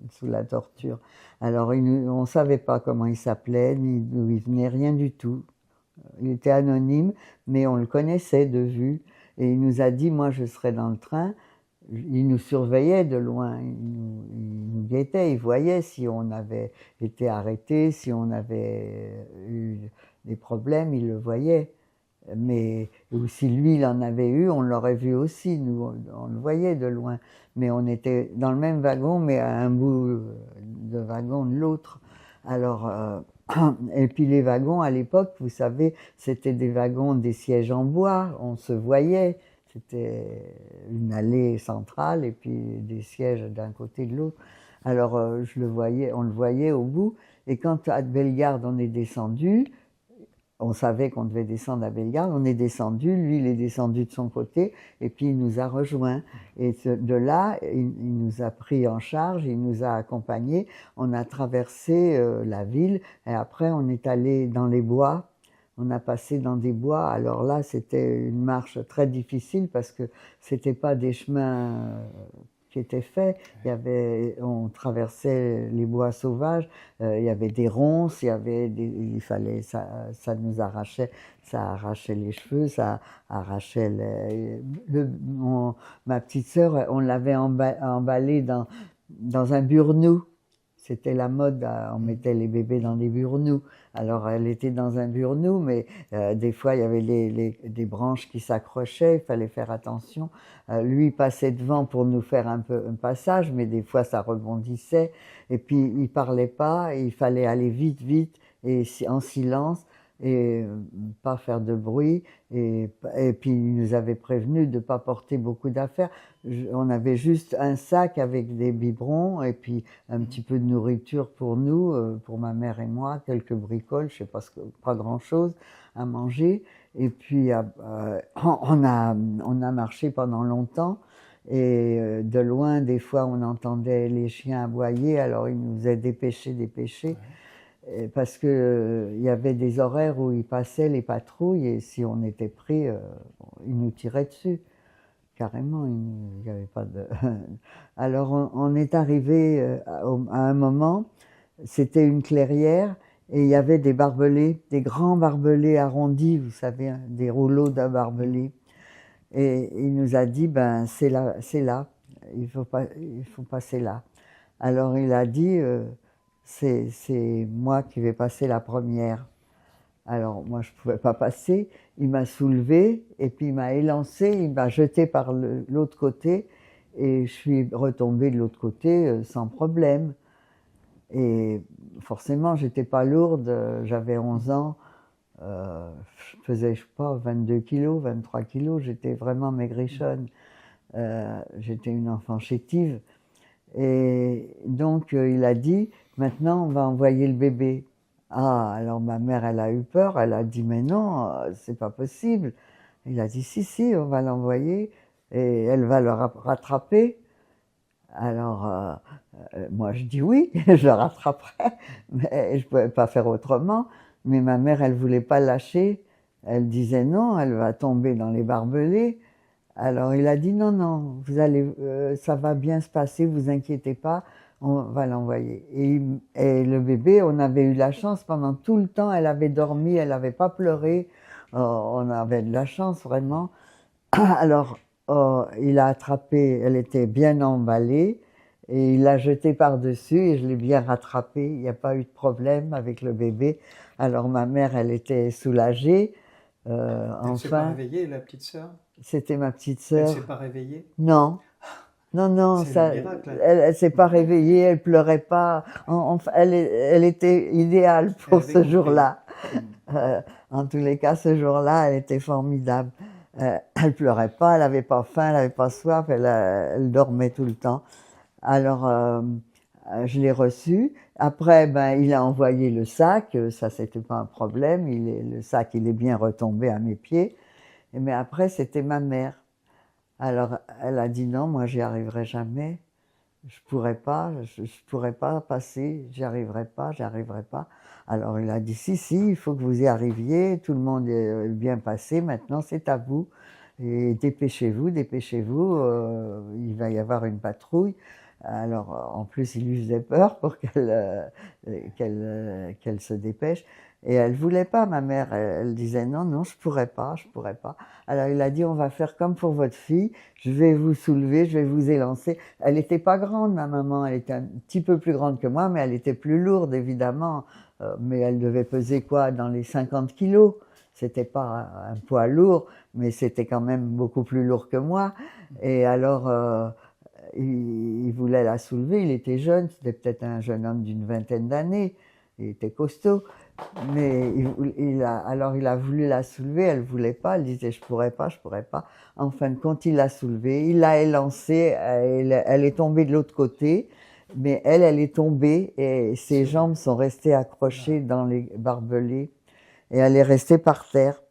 sous la torture. Alors on ne savait pas comment il s'appelait, ni d'où il venait, rien du tout. Il était anonyme, mais on le connaissait de vue. Et il nous a dit, moi je serai dans le train. Il nous surveillait de loin, il nous guettait, il voyait si on avait été arrêté, si on avait eu des problèmes, il le voyait. Mais ou si lui, il en avait eu, on l'aurait vu aussi, nous, on le voyait de loin. Mais on était dans le même wagon, mais à un bout de wagon de l'autre. Alors, et puis les wagons, à l'époque, vous savez, c'était des wagons, des sièges en bois, on se voyait. C'était une allée centrale et puis des sièges d'un côté de l'autre. Alors on le voyait au bout. Et quand à Bellegarde on est descendu, on savait qu'on devait descendre à Bellegarde, on est descendu, lui il est descendu de son côté et puis il nous a rejoints. Et de là, il nous a pris en charge, il nous a accompagnés. On a traversé la ville et après on est allé dans les bois. On a passé dans des bois, alors là c'était une marche très difficile parce que c'était pas des chemins qui étaient faits. On traversait les bois sauvages, il y avait des ronces, il fallait, ça nous arrachait, ça arrachait les cheveux, ça arrachait ma petite sœur, on l'avait emballée dans un burnous. C'était la mode, on mettait les bébés dans des burnous. Alors elle était dans un burnous, mais des fois il y avait des branches qui s'accrochaient, il fallait faire attention. Lui passait devant pour nous faire un passage, mais des fois ça rebondissait. Et puis il parlait pas, il fallait aller vite, vite, et en silence, et pas faire de bruit. Et puis il nous avait prévenu de ne pas porter beaucoup d'affaires. On avait juste un sac avec des biberons et puis un petit peu de nourriture pour nous, pour ma mère et moi, quelques bricoles, je sais pas, pas grand-chose à manger. Et puis on a marché pendant longtemps et de loin, des fois, on entendait les chiens aboyer, alors ils nous faisaient dépêcher. Parce que il y avait des horaires où ils passaient les patrouilles et si on était pris, ils nous tiraient dessus. Carrément, il n'y avait pas de... Alors on est arrivé à un moment, c'était une clairière et il y avait des barbelés, des grands barbelés arrondis, vous savez, hein, des rouleaux d'un barbelé. Et il nous a dit, ben c'est là, il faut passer là. Alors il a dit, c'est moi qui vais passer la première. Alors moi je ne pouvais pas passer, il m'a soulevé et puis il m'a élancé, il m'a jeté par l'autre côté et je suis retombée de l'autre côté sans problème. Et forcément j'étais pas lourde, j'avais 11 ans, je faisais je sais pas 22 kilos, 23 kilos, j'étais vraiment maigrichonne, j'étais une enfant chétive. Et donc il a dit, maintenant on va envoyer le bébé. Ah, alors ma mère, elle a eu peur, elle a dit, mais non, c'est pas possible. Il a dit, si, on va l'envoyer et elle va le rattraper. Alors, moi, je dis oui, je le rattraperai, mais je pouvais pas faire autrement. Mais ma mère, elle voulait pas lâcher. Elle disait non, elle va tomber dans les barbelés. Alors, il a dit, non, vous allez, ça va bien se passer, vous inquiétez pas. On va l'envoyer. Et le bébé, on avait eu la chance pendant tout le temps, elle avait dormi, elle n'avait pas pleuré. On avait de la chance vraiment. Alors, il a attrapé, elle était bien emballée, et il l'a jetée par-dessus, et je l'ai bien rattrapée. Il n'y a pas eu de problème avec le bébé. Alors ma mère, elle était soulagée. Elle ne s'est pas réveillée, la petite sœur? C'était ma petite sœur. Elle ne s'est pas réveillée? Non. Non, ça, miracle, elle s'est pas réveillée, elle pleurait pas. Elle était idéale pour ce jour-là. En tous les cas, ce jour-là, elle était formidable. Elle pleurait pas, elle n'avait pas faim, elle n'avait pas soif, elle dormait tout le temps. Alors, je l'ai reçue. Après, ben, il a envoyé le sac. Ça, c'était pas un problème. Le sac, il est bien retombé à mes pieds. Mais après, c'était ma mère. Alors, elle a dit non, moi, j'y arriverai jamais. Je pourrais pas passer, j'y arriverai pas, j'y arriverai pas. Alors, il a dit si, si, il faut que vous y arriviez. Tout le monde est bien passé. Maintenant, c'est à vous. Et dépêchez-vous, dépêchez-vous. Il va y avoir une patrouille. Alors, en plus, il lui faisait peur pour qu'elle se dépêche. Et elle voulait pas, ma mère. Elle disait non, non, je pourrais pas, je pourrais pas. Alors, il a dit on va faire comme pour votre fille. Je vais vous soulever, je vais vous élancer. Elle n'était pas grande, ma maman. Elle était un petit peu plus grande que moi, mais elle était plus lourde, évidemment. Mais elle devait peser quoi, dans les 50 kilos. C'était pas un poids lourd, mais c'était quand même beaucoup plus lourd que moi. Et alors, il voulait la soulever. Il était jeune, c'était peut-être un jeune homme d'une vingtaine d'années. Il était costaud. Mais alors il a voulu la soulever, elle voulait pas, elle disait je pourrais pas, je pourrais pas. En fin de compte, il l'a soulevée, il l'a élancée, elle est tombée de l'autre côté, mais elle est tombée et ses jambes sont restées accrochées dans les barbelés et elle est restée par terre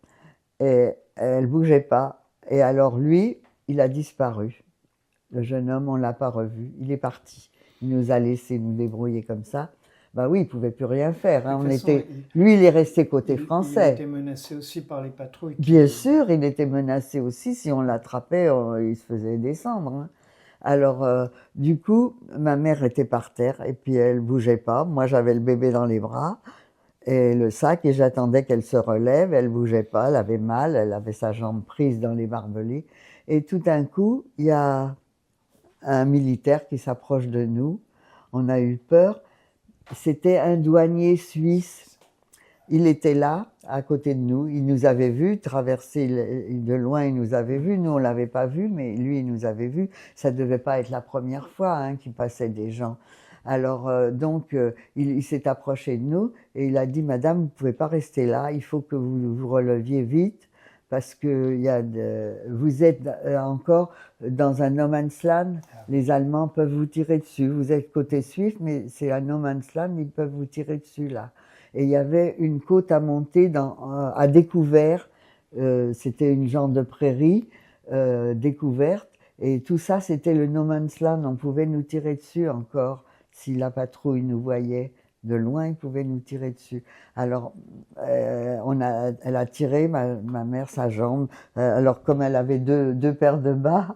et elle bougeait pas. Et alors lui, il a disparu. Le jeune homme, on l'a pas revu, il est parti. Il nous a laissé nous débrouiller comme ça. Bah oui, il pouvait plus rien faire. Hein. Lui, il est resté côté français. Il était menacé aussi par les patrouilles. Bien sûr, il était menacé aussi. Si on l'attrapait, il se faisait descendre. Hein. Alors, du coup, ma mère était par terre et puis elle bougeait pas. Moi, j'avais le bébé dans les bras et le sac et j'attendais qu'elle se relève. Elle bougeait pas, elle avait mal, elle avait sa jambe prise dans les barbelés. Et tout d'un coup, il y a un militaire qui s'approche de nous. On a eu peur. C'était un douanier suisse. Il était là, à côté de nous. Il nous avait vus traverser de loin. Il nous avait vus. Nous, on l'avait pas vu, mais lui, il nous avait vus. Ça devait pas être la première fois hein, qu'il passait des gens. Alors, il s'est approché de nous et il a dit, Madame, vous pouvez pas rester là. Il faut que vous vous releviez vite parce que vous êtes encore dans un no man's land. Les Allemands peuvent vous tirer dessus. Vous êtes côté suisse, mais c'est un no man's land, ils peuvent vous tirer dessus là. Et il y avait une côte à monter à découvert. C'était une genre de prairie découverte. Et tout ça, c'était le no man's land. On pouvait nous tirer dessus encore. Si la patrouille nous voyait de loin, ils pouvaient nous tirer dessus. Alors, elle a tiré, ma mère, sa jambe. Alors, comme elle avait deux paires de bas,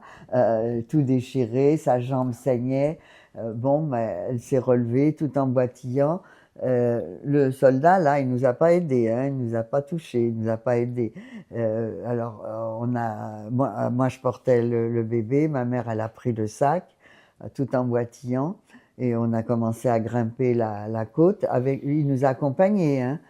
tout déchiré, sa jambe saignait. Elle s'est relevée tout en boitillant. Le soldat, là, il nous a pas aidés, hein, il nous a pas touchés, il nous a pas aidés. Moi, je portais le bébé, ma mère, elle a pris le sac, tout en boitillant. Et on a commencé à grimper la côte. Avec lui, il nous a accompagnés. Hein.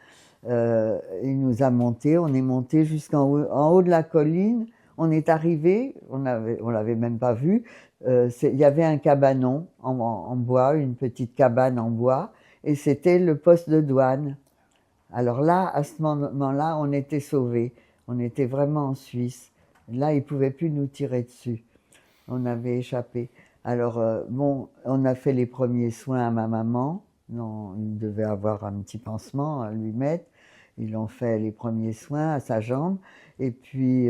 Il nous a montés. On est monté en haut de la colline. On est arrivé. On l'avait même pas vu. Il y avait un cabanon en bois, une petite cabane en bois, et c'était le poste de douane. Alors là, à ce moment-là, on était sauvés. On était vraiment en Suisse. Là, ils pouvaient plus nous tirer dessus. On avait échappé. Alors, on a fait les premiers soins à ma maman. Non, il devait avoir un petit pansement à lui mettre. Ils ont fait les premiers soins à sa jambe. Et puis,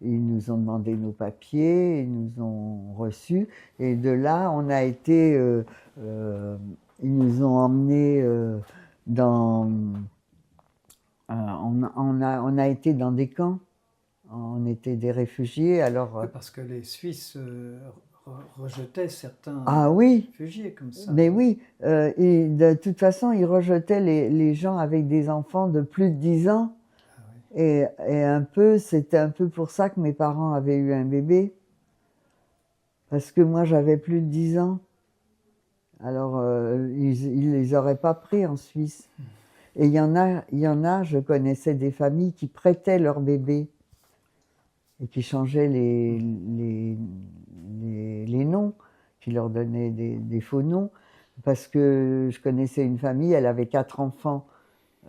ils nous ont demandé nos papiers, ils nous ont reçus. Et de là, on a été... ils nous ont emmenés dans... on a été dans des camps. On était des réfugiés. Alors, parce que les Suisses... rejetait certains réfugiés comme ça. Mais oui, et de toute façon, ils rejetaient les gens avec des enfants de plus de 10 ans. Ah oui. Et c'était un peu pour ça que mes parents avaient eu un bébé. Parce que moi, j'avais plus de 10 ans. Alors, ils les auraient pas pris en Suisse. Et il y en a, je connaissais des familles qui prêtaient leur bébé et qui changeaient les noms, qui leur donnaient des faux noms, parce que je connaissais une famille, elle avait 4 enfants,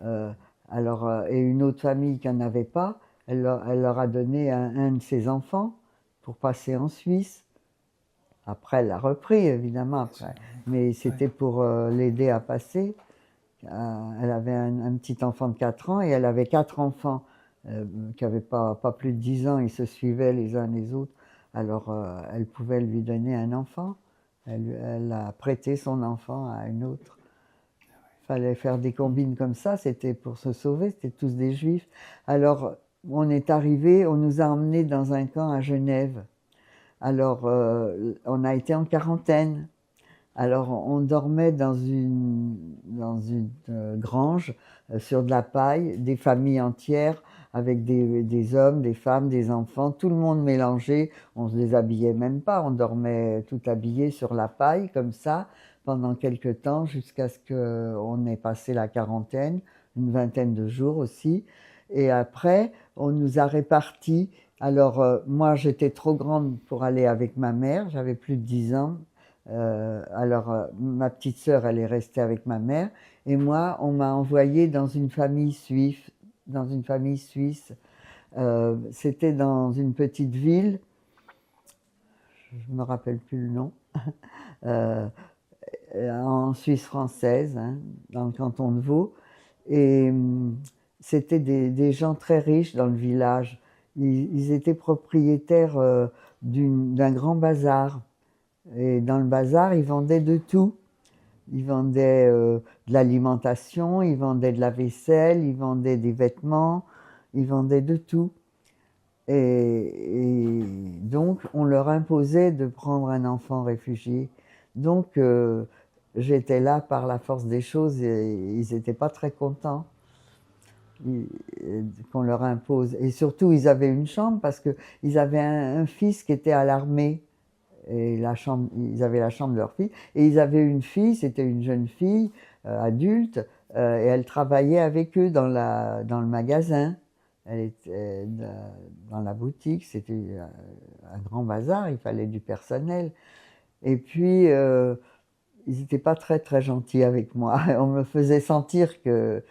et une autre famille qui n'en avait pas, elle leur a donné un de ses enfants pour passer en Suisse. Après, elle l'a repris, évidemment, après. Mais c'était pour l'aider à passer. Elle avait un petit enfant de 4 ans et elle avait 4 enfants qui n'avaient pas plus de 10 ans, ils se suivaient les uns les autres. Alors, elle pouvait lui donner un enfant. Elle a prêté son enfant à une autre. Il fallait faire des combines comme ça, c'était pour se sauver, c'était tous des juifs. Alors, on est arrivé, on nous a emmenés dans un camp à Genève. Alors, on a été en quarantaine. Alors, on dormait dans une grange sur de la paille, des familles entières, avec des hommes, des femmes, des enfants, tout le monde mélangé. On se déshabillait même pas, on dormait tout habillé sur la paille, comme ça, pendant quelque temps, jusqu'à ce qu'on ait passé la quarantaine, une vingtaine de jours aussi. Et après, on nous a répartis. Alors, moi, j'étais trop grande pour aller avec ma mère, j'avais plus de 10 ans. Ma petite sœur, elle est restée avec ma mère, et moi, on m'a envoyée dans une famille suisse. C'était dans une petite ville, je me rappelle plus le nom, en Suisse française, hein, dans le canton de Vaud, et c'était des gens très riches dans le village. Ils étaient propriétaires d'un grand bazar. Et dans le bazar, ils vendaient de tout. Ils vendaient de l'alimentation, ils vendaient de la vaisselle, ils vendaient des vêtements, ils vendaient de tout. Et donc, on leur imposait de prendre un enfant réfugié. Donc, j'étais là par la force des choses et ils n'étaient pas très contents qu'on leur impose. Et surtout, ils avaient une chambre parce qu'ils avaient un fils qui était à l'armée. Et ils avaient la chambre de leur fille, et ils avaient une fille, c'était une jeune fille adulte, et elle travaillait avec eux dans le magasin. Elle était dans la boutique, c'était un grand bazar, il fallait du personnel. Et puis, ils n'étaient pas très très gentils avec moi. On me faisait sentir que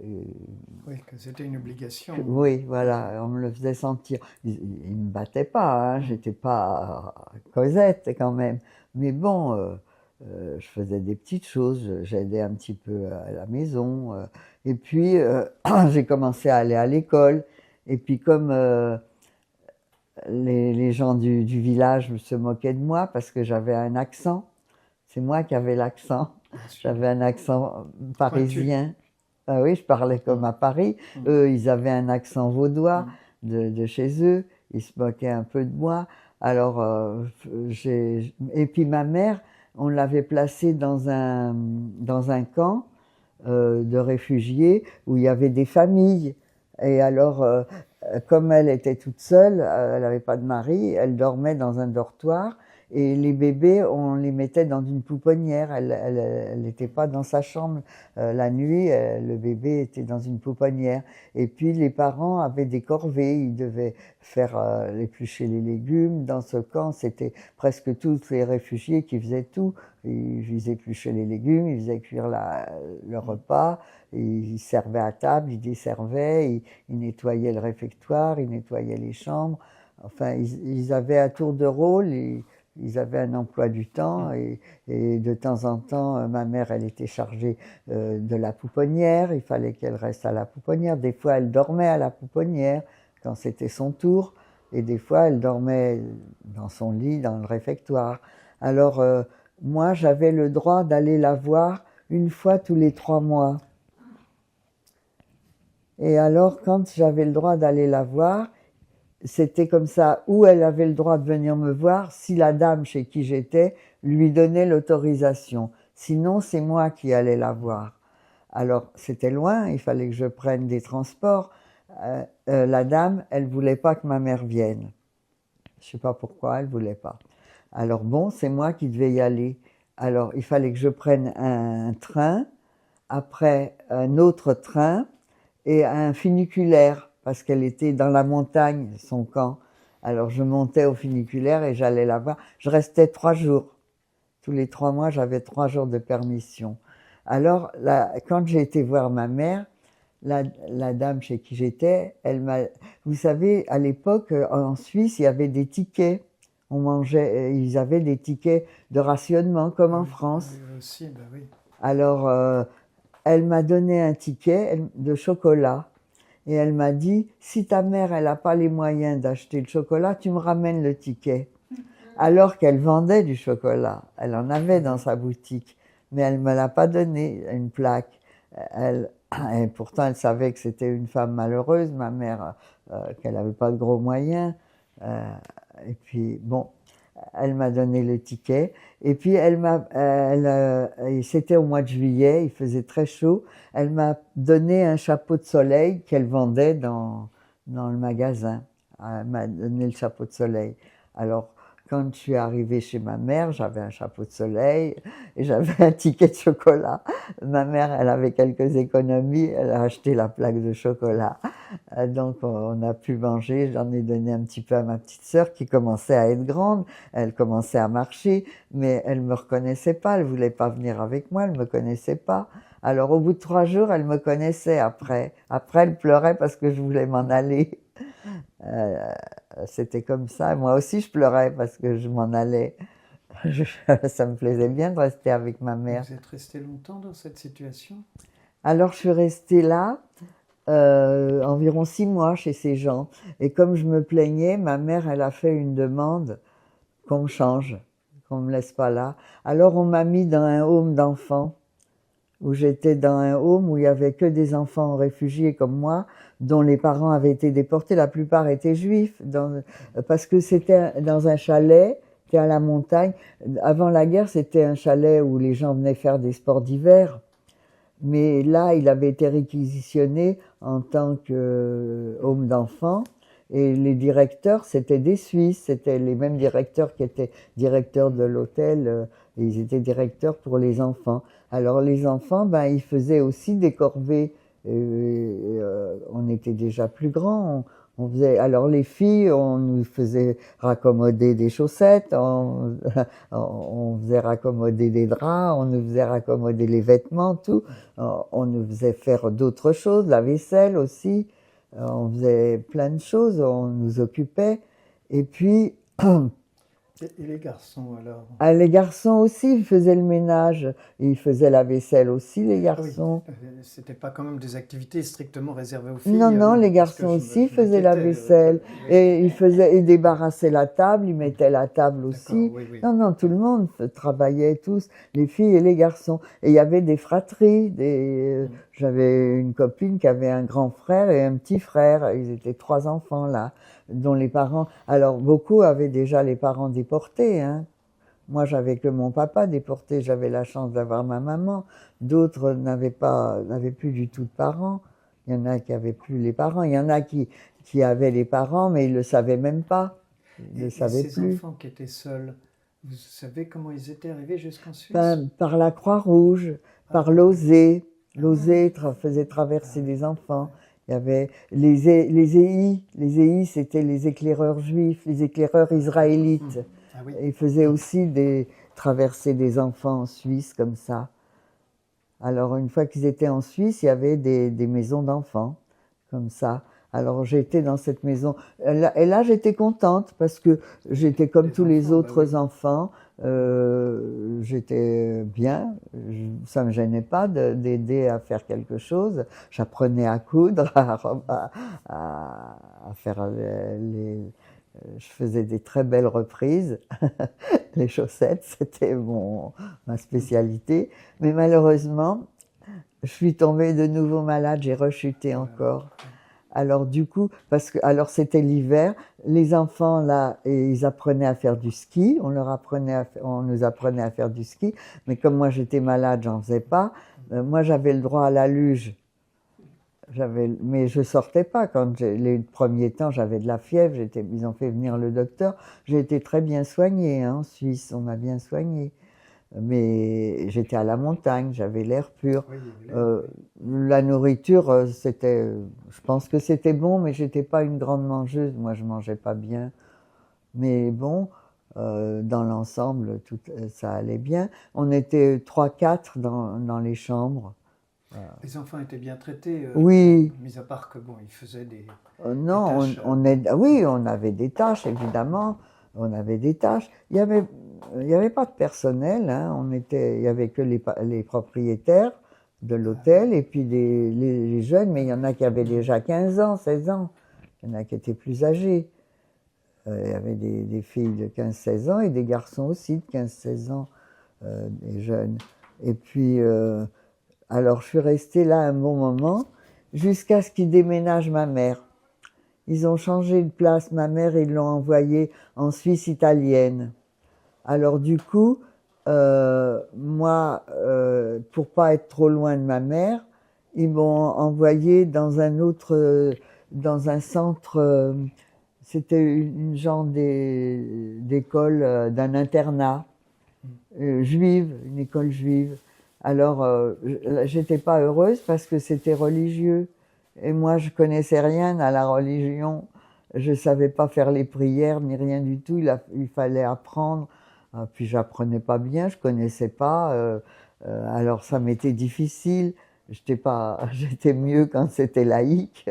oui, que c'était une obligation. Oui, voilà, on me le faisait sentir. Ils ne me battaient pas, hein, j'étais pas Cosette quand même. Mais bon, je faisais des petites choses, j'aidais un petit peu à la maison. Et puis, j'ai commencé à aller à l'école. Et puis, comme les gens du village se moquaient de moi parce que j'avais un accent, c'est moi qui avais l'accent. J'avais un accent parisien. Ah oui, je parlais comme à Paris. Eux, ils avaient un accent vaudois de chez eux. Ils se moquaient un peu de moi. Alors, et puis ma mère, on l'avait placée dans un camp de réfugiés où il y avait des familles. Et alors, comme elle était toute seule, elle n'avait pas de mari, elle dormait dans un dortoir. Et les bébés, on les mettait dans une pouponnière. Elle n'était pas dans sa chambre. La nuit, le bébé était dans une pouponnière. Et puis, les parents avaient des corvées. Ils devaient faire éplucher les légumes. Dans ce camp, c'était presque tous les réfugiés qui faisaient tout. Ils épluchaient les légumes, ils faisaient cuire le repas. Ils servaient à table, ils desservaient, ils nettoyaient le réfectoire, ils nettoyaient les chambres. Enfin, ils avaient à tour de rôle. Ils avaient un emploi du temps et de temps en temps, ma mère, elle était chargée de la pouponnière. Il fallait qu'elle reste à la pouponnière. Des fois, elle dormait à la pouponnière quand c'était son tour. Et des fois, elle dormait dans son lit, dans le réfectoire. Alors, moi, j'avais le droit d'aller la voir une fois tous les 3 mois. Et alors, quand j'avais le droit d'aller la voir, c'était comme ça, où elle avait le droit de venir me voir, si la dame chez qui j'étais lui donnait l'autorisation. Sinon, c'est moi qui allais la voir. Alors, c'était loin, il fallait que je prenne des transports. La dame, elle voulait pas que ma mère vienne. Je sais pas pourquoi, elle voulait pas. Alors bon, c'est moi qui devais y aller. Alors, il fallait que je prenne un train, après un autre train et un funiculaire, parce qu'elle était dans la montagne, son camp. Alors je montais au funiculaire et j'allais la voir. Je restais 3 jours. Tous les 3 mois, j'avais 3 jours de permission. Alors, quand j'ai été voir ma mère, la dame chez qui j'étais, elle m'a... Vous savez, à l'époque, en Suisse, il y avait des tickets. On mangeait, ils avaient des tickets de rationnement, comme en France. Oui, aussi, oui. Alors, elle m'a donné un ticket de chocolat. Et elle m'a dit, si ta mère, elle n'a pas les moyens d'acheter le chocolat, tu me ramènes le ticket. Alors qu'elle vendait du chocolat. Elle en avait dans sa boutique. Mais elle ne me l'a pas donné, une plaque. Et pourtant, elle savait que c'était une femme malheureuse, ma mère, qu'elle n'avait pas de gros moyens. Et puis, bon, elle m'a donné le ticket. Et puis, c'était au mois de juillet, il faisait très chaud. Elle m'a donné un chapeau de soleil qu'elle vendait dans le magasin. Elle m'a donné le chapeau de soleil. Alors, quand je suis arrivée chez ma mère, j'avais un chapeau de soleil et j'avais un ticket de chocolat. Ma mère, elle avait quelques économies, elle a acheté la plaque de chocolat. Donc, on a pu manger. J'en ai donné un petit peu à ma petite sœur qui commençait à être grande. Elle commençait à marcher, mais elle me reconnaissait pas. Elle voulait pas venir avec moi, elle me connaissait pas. Alors, au bout de 3 jours, elle me connaissait après. Après, elle pleurait parce que je voulais m'en aller. C'était comme ça. Moi aussi, je pleurais parce que je m'en allais. Ça me plaisait bien de rester avec ma mère. Vous êtes resté longtemps dans cette situation? Alors, je suis restée là environ 6 mois chez ces gens. Et comme je me plaignais, ma mère, elle a fait une demande qu'on me change, qu'on me laisse pas là. Alors, on m'a mis dans un home d'enfants, où j'étais dans un home où il y avait que des enfants réfugiés comme moi, dont les parents avaient été déportés. La plupart étaient juifs, parce que c'était dans un chalet, c'était à la montagne. Avant la guerre, c'était un chalet où les gens venaient faire des sports d'hiver. Mais là, il avait été réquisitionné en tant que home d'enfants. Et les directeurs, c'était des Suisses. C'était les mêmes directeurs qui étaient directeurs de l'hôtel. Ils étaient directeurs pour les enfants. Alors les enfants, ben, ils faisaient aussi des corvées. On était déjà plus grands. On faisait, alors les filles, on nous faisait raccommoder des chaussettes, on faisait raccommoder des draps, on nous faisait raccommoder les vêtements, tout. On nous faisait faire d'autres choses, la vaisselle aussi. On faisait plein de choses, on nous occupait. Et puis, Et les garçons alors? les garçons aussi, ils faisaient le ménage. Ils faisaient la vaisselle aussi, les garçons. Oui, c'était pas quand même des activités strictement réservées aux filles. Non, non, les garçons aussi faisaient la vaisselle. Et ils débarrassaient la table, ils mettaient la table aussi. Oui, oui. Non, non, tout le monde travaillait tous, les filles et les garçons. Et il y avait des fratries. J'avais une copine qui avait un grand frère et un petit frère. Ils étaient 3 enfants là, dont les parents. Alors beaucoup avaient déjà les parents déportés, hein. Moi, j'avais que mon papa déporté. J'avais la chance d'avoir ma maman. D'autres n'avaient plus du tout de parents. Il y en a qui avaient plus les parents. Il y en a qui avaient les parents, mais ils le savaient même pas. Ils le savaient ces plus. enfants qui étaient seuls, vous savez comment ils étaient arrivés jusqu'en Suisse? Par la Croix-Rouge, par l'OSE. L'OSE faisait traverser des enfants. Il y avait les EI. Les EI, c'était les éclaireurs juifs, les éclaireurs israélites. Ah oui. Ils faisaient aussi traverser des enfants en Suisse comme ça. Alors, une fois qu'ils étaient en Suisse, il y avait des maisons d'enfants, comme ça. Alors, j'étais dans cette maison. Et là, j'étais contente parce que j'étais comme tous les autres enfants. J'étais bien. Ça me gênait pas d'aider à faire quelque chose. J'apprenais à coudre, à faire je faisais des très belles reprises. Les chaussettes, c'était ma spécialité. Mais malheureusement, je suis tombée de nouveau malade, j'ai rechuté encore. Alors du coup, alors c'était l'hiver, les enfants là, ils apprenaient à faire du ski, on nous apprenait à faire du ski, mais comme moi j'étais malade, j'en faisais pas. Moi j'avais le droit à la luge. Mais je sortais pas. Quand les premiers temps, j'avais de la fièvre. Ils ont fait venir le docteur. J'ai été très bien soignée, hein, en Suisse. On m'a bien soignée. Mais j'étais à la montagne. J'avais l'air pur. La nourriture, je pense que c'était bon, mais j'étais pas une grande mangeuse. Moi, je mangeais pas bien. Mais bon, dans l'ensemble, ça allait bien. On était 3-4 dans les chambres. Voilà. Les enfants étaient bien traités, oui. Mis à part que bon, ils faisaient des non, des tâches, oui, on avait des tâches évidemment. On avait des tâches. Il y avait pas de personnel. Hein. Il y avait que les propriétaires de l'hôtel, et puis les jeunes, mais il y en a qui avaient déjà 15 ans, 16 ans, il y en a qui étaient plus âgés. Il y avait des filles de 15-16 ans et des garçons aussi de 15-16 ans, des jeunes. Et puis, alors je suis restée là un bon moment, jusqu'à ce qu'ils déménagent ma mère. Ils ont changé de place, ma mère, ils l'ont envoyée en Suisse italienne. Alors du coup, moi, pour pas être trop loin de ma mère, ils m'ont envoyé dans un autre, dans un centre, c'était une genre d'école, d'un internat juive, une école juive. Alors, j'étais pas heureuse parce que c'était religieux. Et moi, je connaissais rien à la religion. Je savais pas faire les prières ni rien du tout. Il fallait apprendre. Puis j'apprenais pas bien, je connaissais pas. Alors ça m'était difficile. J'étais mieux quand c'était laïque.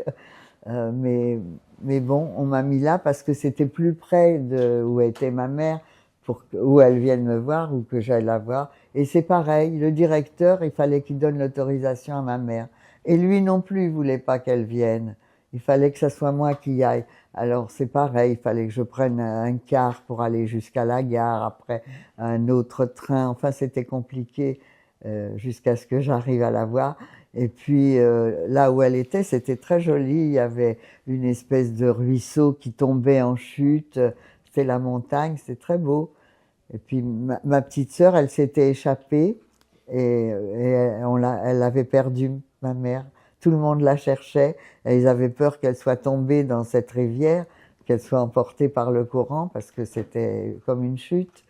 Mais bon, on m'a mis là parce que c'était plus près de où était ma mère, où elle vienne me voir ou que j'aille la voir. Et c'est pareil, le directeur, il fallait qu'il donne l'autorisation à ma mère. Et lui non plus, il voulait pas qu'elle vienne. Il fallait que ce soit moi qui y aille. Alors c'est pareil, il fallait que je prenne un car pour aller jusqu'à la gare, après un autre train. Enfin, c'était compliqué jusqu'à ce que j'arrive à la voir. Et puis là où elle était, c'était très joli. Il y avait une espèce de ruisseau qui tombait en chute. C'était la montagne, c'était très beau. Et puis ma petite sœur, elle s'était échappée et elle avait perdu ma mère. Tout le monde la cherchait et ils avaient peur qu'elle soit tombée dans cette rivière, qu'elle soit emportée par le courant parce que c'était comme une chute.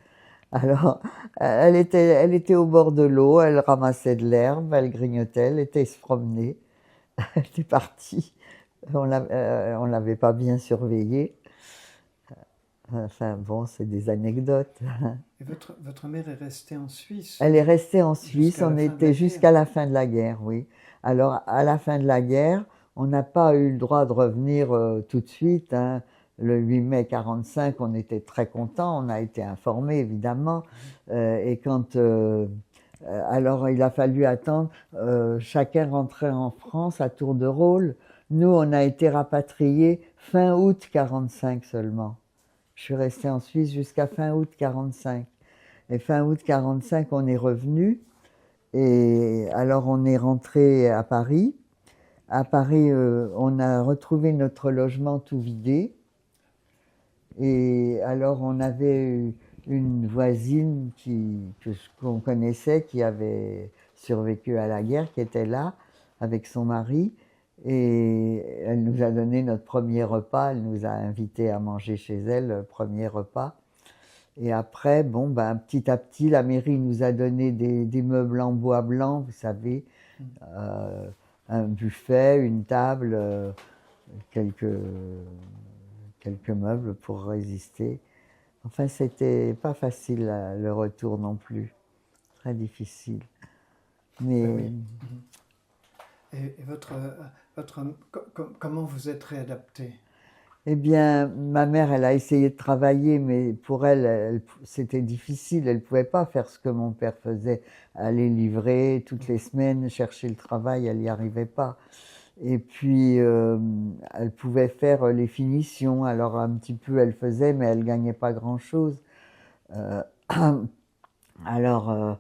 Alors, elle était au bord de l'eau, elle ramassait de l'herbe, elle grignotait, elle était se promener. Elle était partie. On l'avait pas bien surveillée. Enfin bon, c'est des anecdotes. Et votre mère est restée en Suisse? Elle est restée en Suisse, Jusqu'à la on fin de était la jusqu'à guerre. la fin de la guerre, oui. Alors, à la fin de la guerre, on n'a pas eu le droit de revenir tout de suite, hein. Le 8 mai 45, on était très contents, on a été informés évidemment. Et quand, alors il a fallu attendre, chacun rentrait en France à tour de rôle. Nous, on a été rapatriés fin août 45 seulement. Je suis restée en Suisse jusqu'à fin août 45. Et fin août 45, on est revenu. Et alors, on est rentré à Paris. À Paris, on a retrouvé notre logement tout vidé. Et alors, on avait une voisine qu'on connaissait, qui avait survécu à la guerre, qui était là avec son mari. Et elle nous a donné notre premier repas. Elle nous a invités à manger chez elle, le premier repas. Et après, bon, ben, petit à petit, la mairie nous a donné des meubles en bois blanc, vous savez, un buffet, une table, quelques meubles pour résister. Enfin, c'était pas facile le retour non plus, très difficile. Mais Oui. Et comment vous êtes réadapté? eh bien, ma mère, elle a essayé de travailler, mais pour elle, c'était difficile. Elle ne pouvait pas faire ce que mon père faisait, aller livrer toutes les semaines, chercher le travail, elle n'y arrivait pas. Et puis, elle pouvait faire les finitions. Alors, un petit peu, elle faisait, mais elle gagnait pas grand-chose. Euh, alors,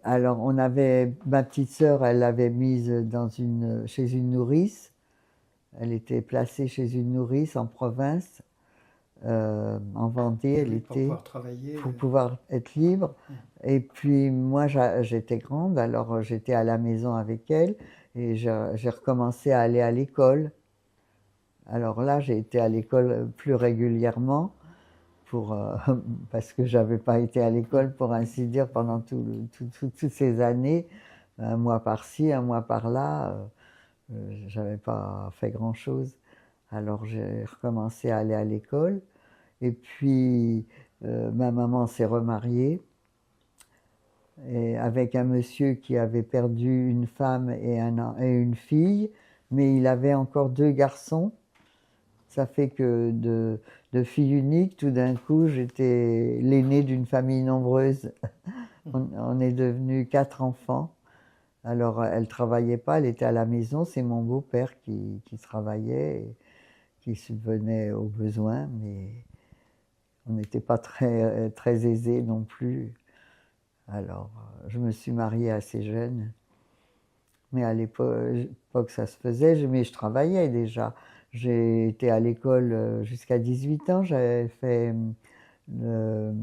on avait ma petite sœur, elle l'avait mise chez une nourrice. Elle était placée chez une nourrice en province, en Vendée. Elle Pour était pouvoir travailler. pour pouvoir être libre. Et puis moi, j'étais grande, alors j'étais à la maison avec elle et j'ai recommencé à aller à l'école. Alors là, j'ai été à l'école plus régulièrement parce que j'avais pas été à l'école, pour ainsi dire, pendant toutes ces années, un mois par-ci, un mois par-là. J'avais pas fait grand-chose. Alors j'ai recommencé à aller à l'école. Et puis ma maman s'est remariée et avec un monsieur qui avait perdu une femme et une fille, mais il avait encore deux garçons. Ça fait que de fille unique, tout d'un coup, j'étais l'aînée d'une famille nombreuse. On est devenu 4 enfants. Alors, elle travaillait pas, elle était à la maison. C'est mon beau-père qui travaillait, et qui subvenait aux besoins, mais on n'était pas très aisés non plus. Alors, je me suis mariée assez jeune. Mais à l'époque, ça se faisait, mais je travaillais déjà. J'ai été à l'école jusqu'à 18 ans, j'avais fait un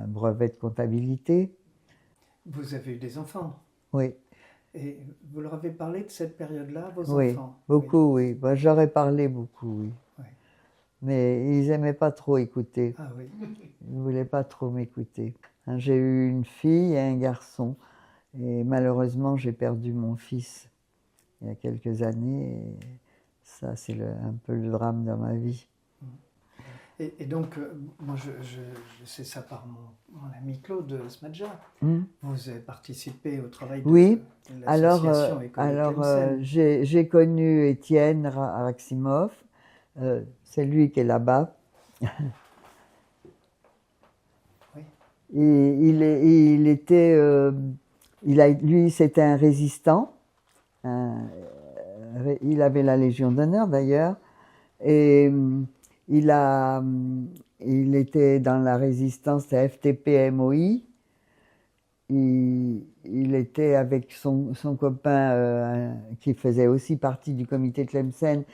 brevet de comptabilité. Vous avez eu des enfants Oui, et vous leur avez parlé de cette période-là, vos oui, enfants? beaucoup, oui. Bah, j'aurais parlé beaucoup, oui. Oui. Mais ils n'aimaient pas trop écouter. Ah oui. Ils ne voulaient pas trop m'écouter. Hein, j'ai eu une fille et un garçon. Et malheureusement, j'ai perdu mon fils il y a quelques années. Et ça, c'est un peu le drame dans ma vie. Et donc, moi, je sais ça par mon ami Claude Smadja. Hmm. Vous avez participé au travail Oui. de Alors, l'association École de Tlemcen. j'ai connu Étienne Raximov. C'est lui qui est là-bas. Oui. Et lui, c'était un résistant. Il avait la Légion d'honneur d'ailleurs. Et il était dans la résistance à FTP-MOI. Il était avec son copain qui faisait aussi partie du comité Tlemcen,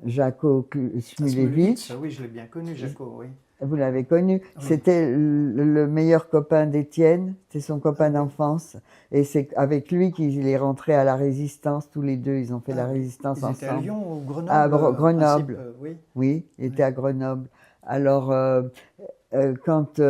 Jaco Smulevich. Oui, je l'ai bien connu, Jaco, oui. Vous l'avez connu. Oui. C'était le meilleur copain d'Étienne, c'était son copain d'enfance. Et c'est avec lui qu'il est rentré à la résistance, tous les deux, ils ont fait la résistance ensemble. Ils étaient à Lyon ou Grenoble? À Grenoble. Oui. Oui, il était à Grenoble. Alors, quand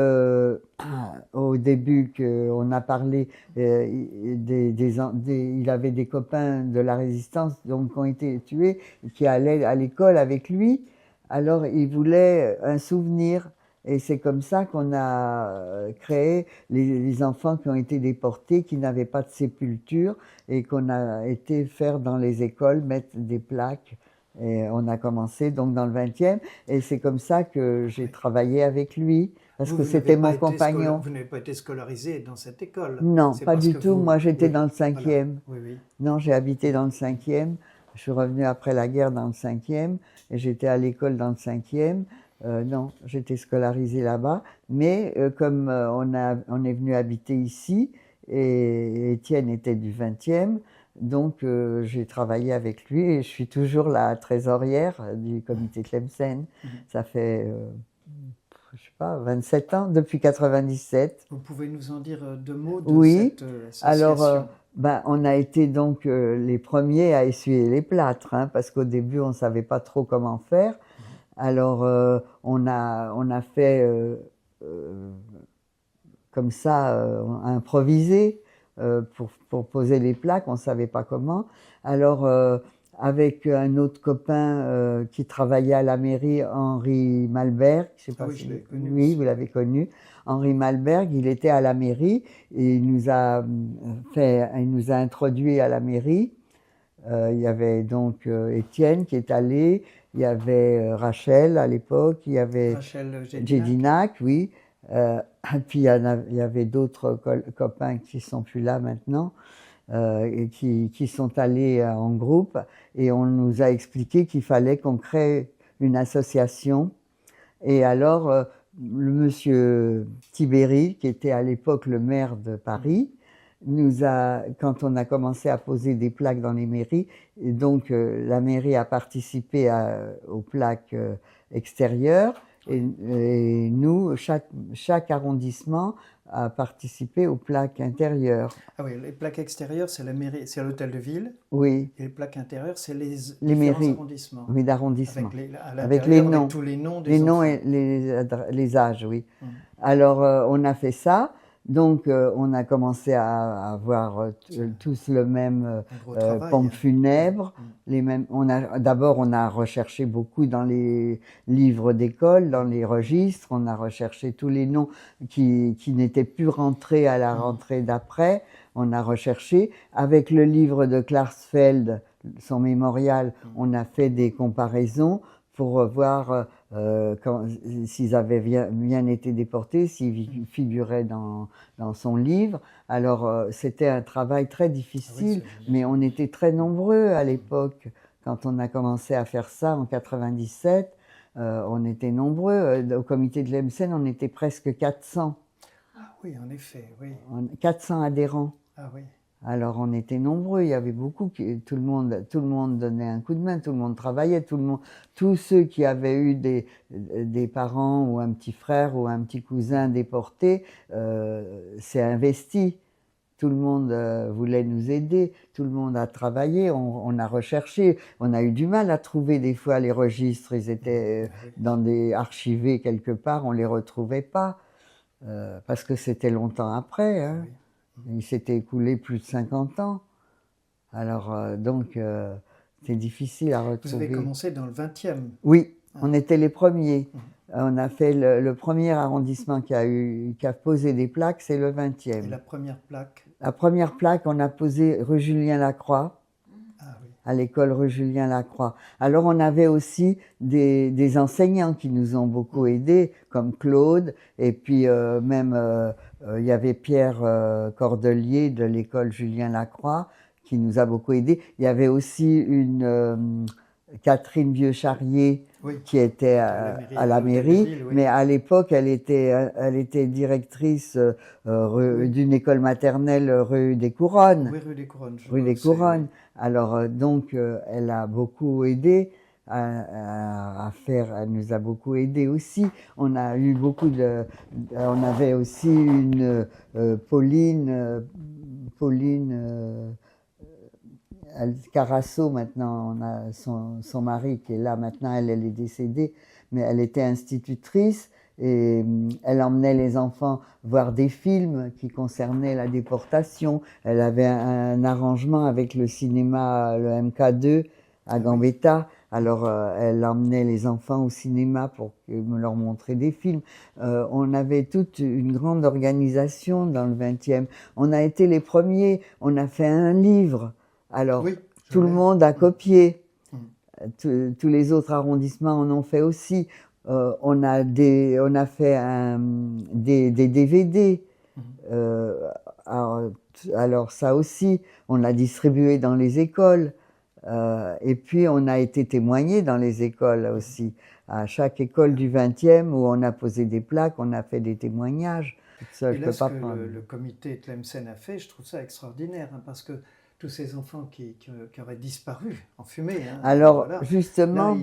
au début qu'on a parlé, il avait des copains de la résistance donc qui ont été tués, qui allaient à l'école avec lui. Alors il voulait un souvenir, et c'est comme ça qu'on a créé les enfants qui ont été déportés, qui n'avaient pas de sépulture, et qu'on a été faire dans les écoles, mettre des plaques. Et on a commencé donc dans le 20e, et c'est comme ça que j'ai travaillé avec lui, parce que c'était mon compagnon. Vous n'avez pas été scolarisé dans cette école? Non, pas du tout. Moi, j'étais dans le 5e. Voilà. Oui. Non, j'ai habité dans le 5e. Je suis revenue après la guerre dans le 5e, et j'étais à l'école dans le 5e. Non, j'étais scolarisée là-bas. Mais comme on est venu habiter ici, et Étienne était du 20e, donc j'ai travaillé avec lui, et je suis toujours la trésorière du comité Tlemcen. Ça fait, je sais pas, 27 ans, depuis 97. Vous pouvez nous en dire deux mots de cette association? Alors, on a été donc les premiers à essuyer les plâtres, hein, parce qu'au début, on ne savait pas trop comment faire. Alors, on a fait comme ça, improvisé, pour poser les plaques, on ne savait pas comment. Alors, avec un autre copain qui travaillait à la mairie, Henri Malberg, je sais pas oui, si je l'ai connu. Oui, vous l'avez connu. Henri Malberg, il était à la mairie, et il nous a introduits à la mairie. Il y avait donc Étienne qui est allé, il y avait Rachel à l'époque, il y avait Jedinac, oui. Puis il y avait d'autres copains qui sont plus là maintenant, et qui sont allés en groupe, et on nous a expliqué qu'il fallait qu'on crée une association. Et alors, le monsieur Tibéri, qui était à l'époque le maire de Paris, quand on a commencé à poser des plaques dans les mairies, et donc la mairie a participé aux plaques extérieures, et nous, chaque arrondissement a participé aux plaques intérieures. Ah oui, les plaques extérieures, c'est la mairie, c'est l'hôtel de ville. Oui. Et les plaques intérieures, c'est les mairies, arrondissements. Oui, d'arrondissement. Avec les noms. Avec tous les noms des enfants. Les noms et les âges, oui. Alors, on a fait ça. Donc, on a commencé à avoir tous le même pompe funèbre. D'abord, on a recherché beaucoup dans les livres d'école, dans les registres. On a recherché tous les noms qui n'étaient plus rentrés à la rentrée d'après. On a recherché. Avec le livre de Klarsfeld, son mémorial, on a fait des comparaisons pour voir s'ils avaient bien été déportés, s'ils figuraient dans son livre. Alors, c'était un travail très difficile, mais on était très nombreux à l'époque. Quand on a commencé à faire ça en 97, on était nombreux. Au comité de l'EMSEN, on était presque 400. Ah oui, en effet, oui. 400 adhérents. Ah oui. Alors on était nombreux, il y avait beaucoup, tout le monde donnait un coup de main, tout le monde travaillait, tous ceux qui avaient eu des parents ou un petit frère ou un petit cousin déporté, s'est investi. Tout le monde voulait nous aider, tout le monde a travaillé, on a recherché, on a eu du mal à trouver des fois les registres, ils étaient dans des archivés quelque part, on les retrouvait pas, parce que c'était longtemps après, hein. Il s'était écoulé plus de 50 ans. Alors, donc, c'est difficile à retrouver. Vous avez commencé dans le 20e? Oui, on était les premiers. On a fait le premier arrondissement qui a posé des plaques, c'est le 20e. Et la première plaque? La première plaque, on a posé rue Julien Lacroix, à l'école rue Julien Lacroix. Alors, on avait aussi des enseignants qui nous ont beaucoup aidés, comme Claude, et puis même il y avait Pierre Cordelier de l'école Julien Lacroix qui nous a beaucoup aidés. Il y avait aussi une Catherine Vieux-Charrier qui était à la mairie, mais à l'époque, elle était directrice d'une école maternelle rue des Couronnes. Oui, rue des Couronnes. Rue des Couronnes. Alors, donc, elle a beaucoup aidé à faire, elle nous a beaucoup aidé aussi. On a eu on avait aussi une Pauline Carasso, maintenant, on a son mari qui est là, maintenant elle est décédée, mais elle était institutrice et elle emmenait les enfants voir des films qui concernaient la déportation. Elle avait un arrangement avec le cinéma, le MK2 à Gambetta. Alors, elle emmenait les enfants au cinéma pour me leur montrer des films. On avait toute une grande organisation dans le 20e. On a été les premiers, on a fait un livre. Alors, tout le monde a copié. Tous les autres arrondissements en ont fait aussi. On a fait des DVD. Alors, ça aussi, on l'a distribué dans les écoles. Et puis, on a été témoigné dans les écoles aussi. À chaque école du 20e où on a posé des plaques, on a fait des témoignages. Ça, et là, ce que le comité Tlemcen a fait, je trouve ça extraordinaire, hein, parce que tous ces enfants qui auraient disparu en fumée. Hein, alors, voilà. Justement,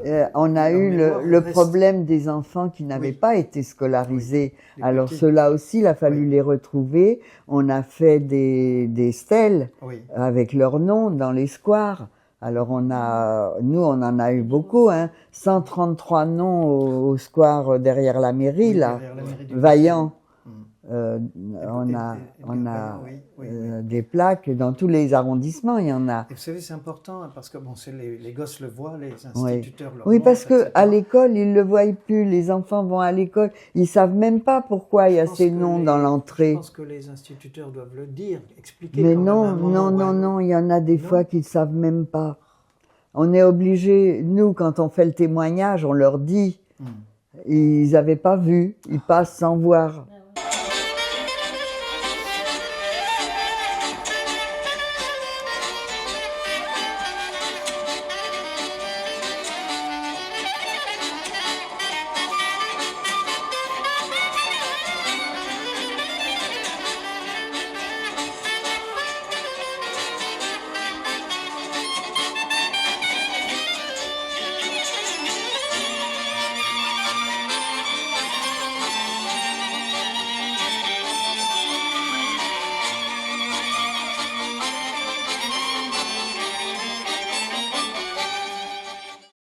là, on a eu le problème des enfants qui n'avaient pas été scolarisés. Alors, ceux-là aussi, il a fallu les retrouver. On a fait des stèles avec leurs noms dans les squares. Alors, nous, on en a eu beaucoup, hein. 133 noms au square derrière la mairie, là, Vaillant. On a des plaques dans tous les arrondissements, il y en a. Et vous savez, c'est important, hein, parce que bon, les gosses le voient, les instituteurs le montrent, parce que à l'école, ils le voient plus. Les enfants vont à l'école, ils savent même pas pourquoi il y a ces noms dans l'entrée. Je pense que les instituteurs doivent le dire, expliquer. Mais non, il y en a des fois qu'ils savent même pas. On est obligé, nous, quand on fait le témoignage, on leur dit. Ils n'avaient pas vu, ils passent sans voir.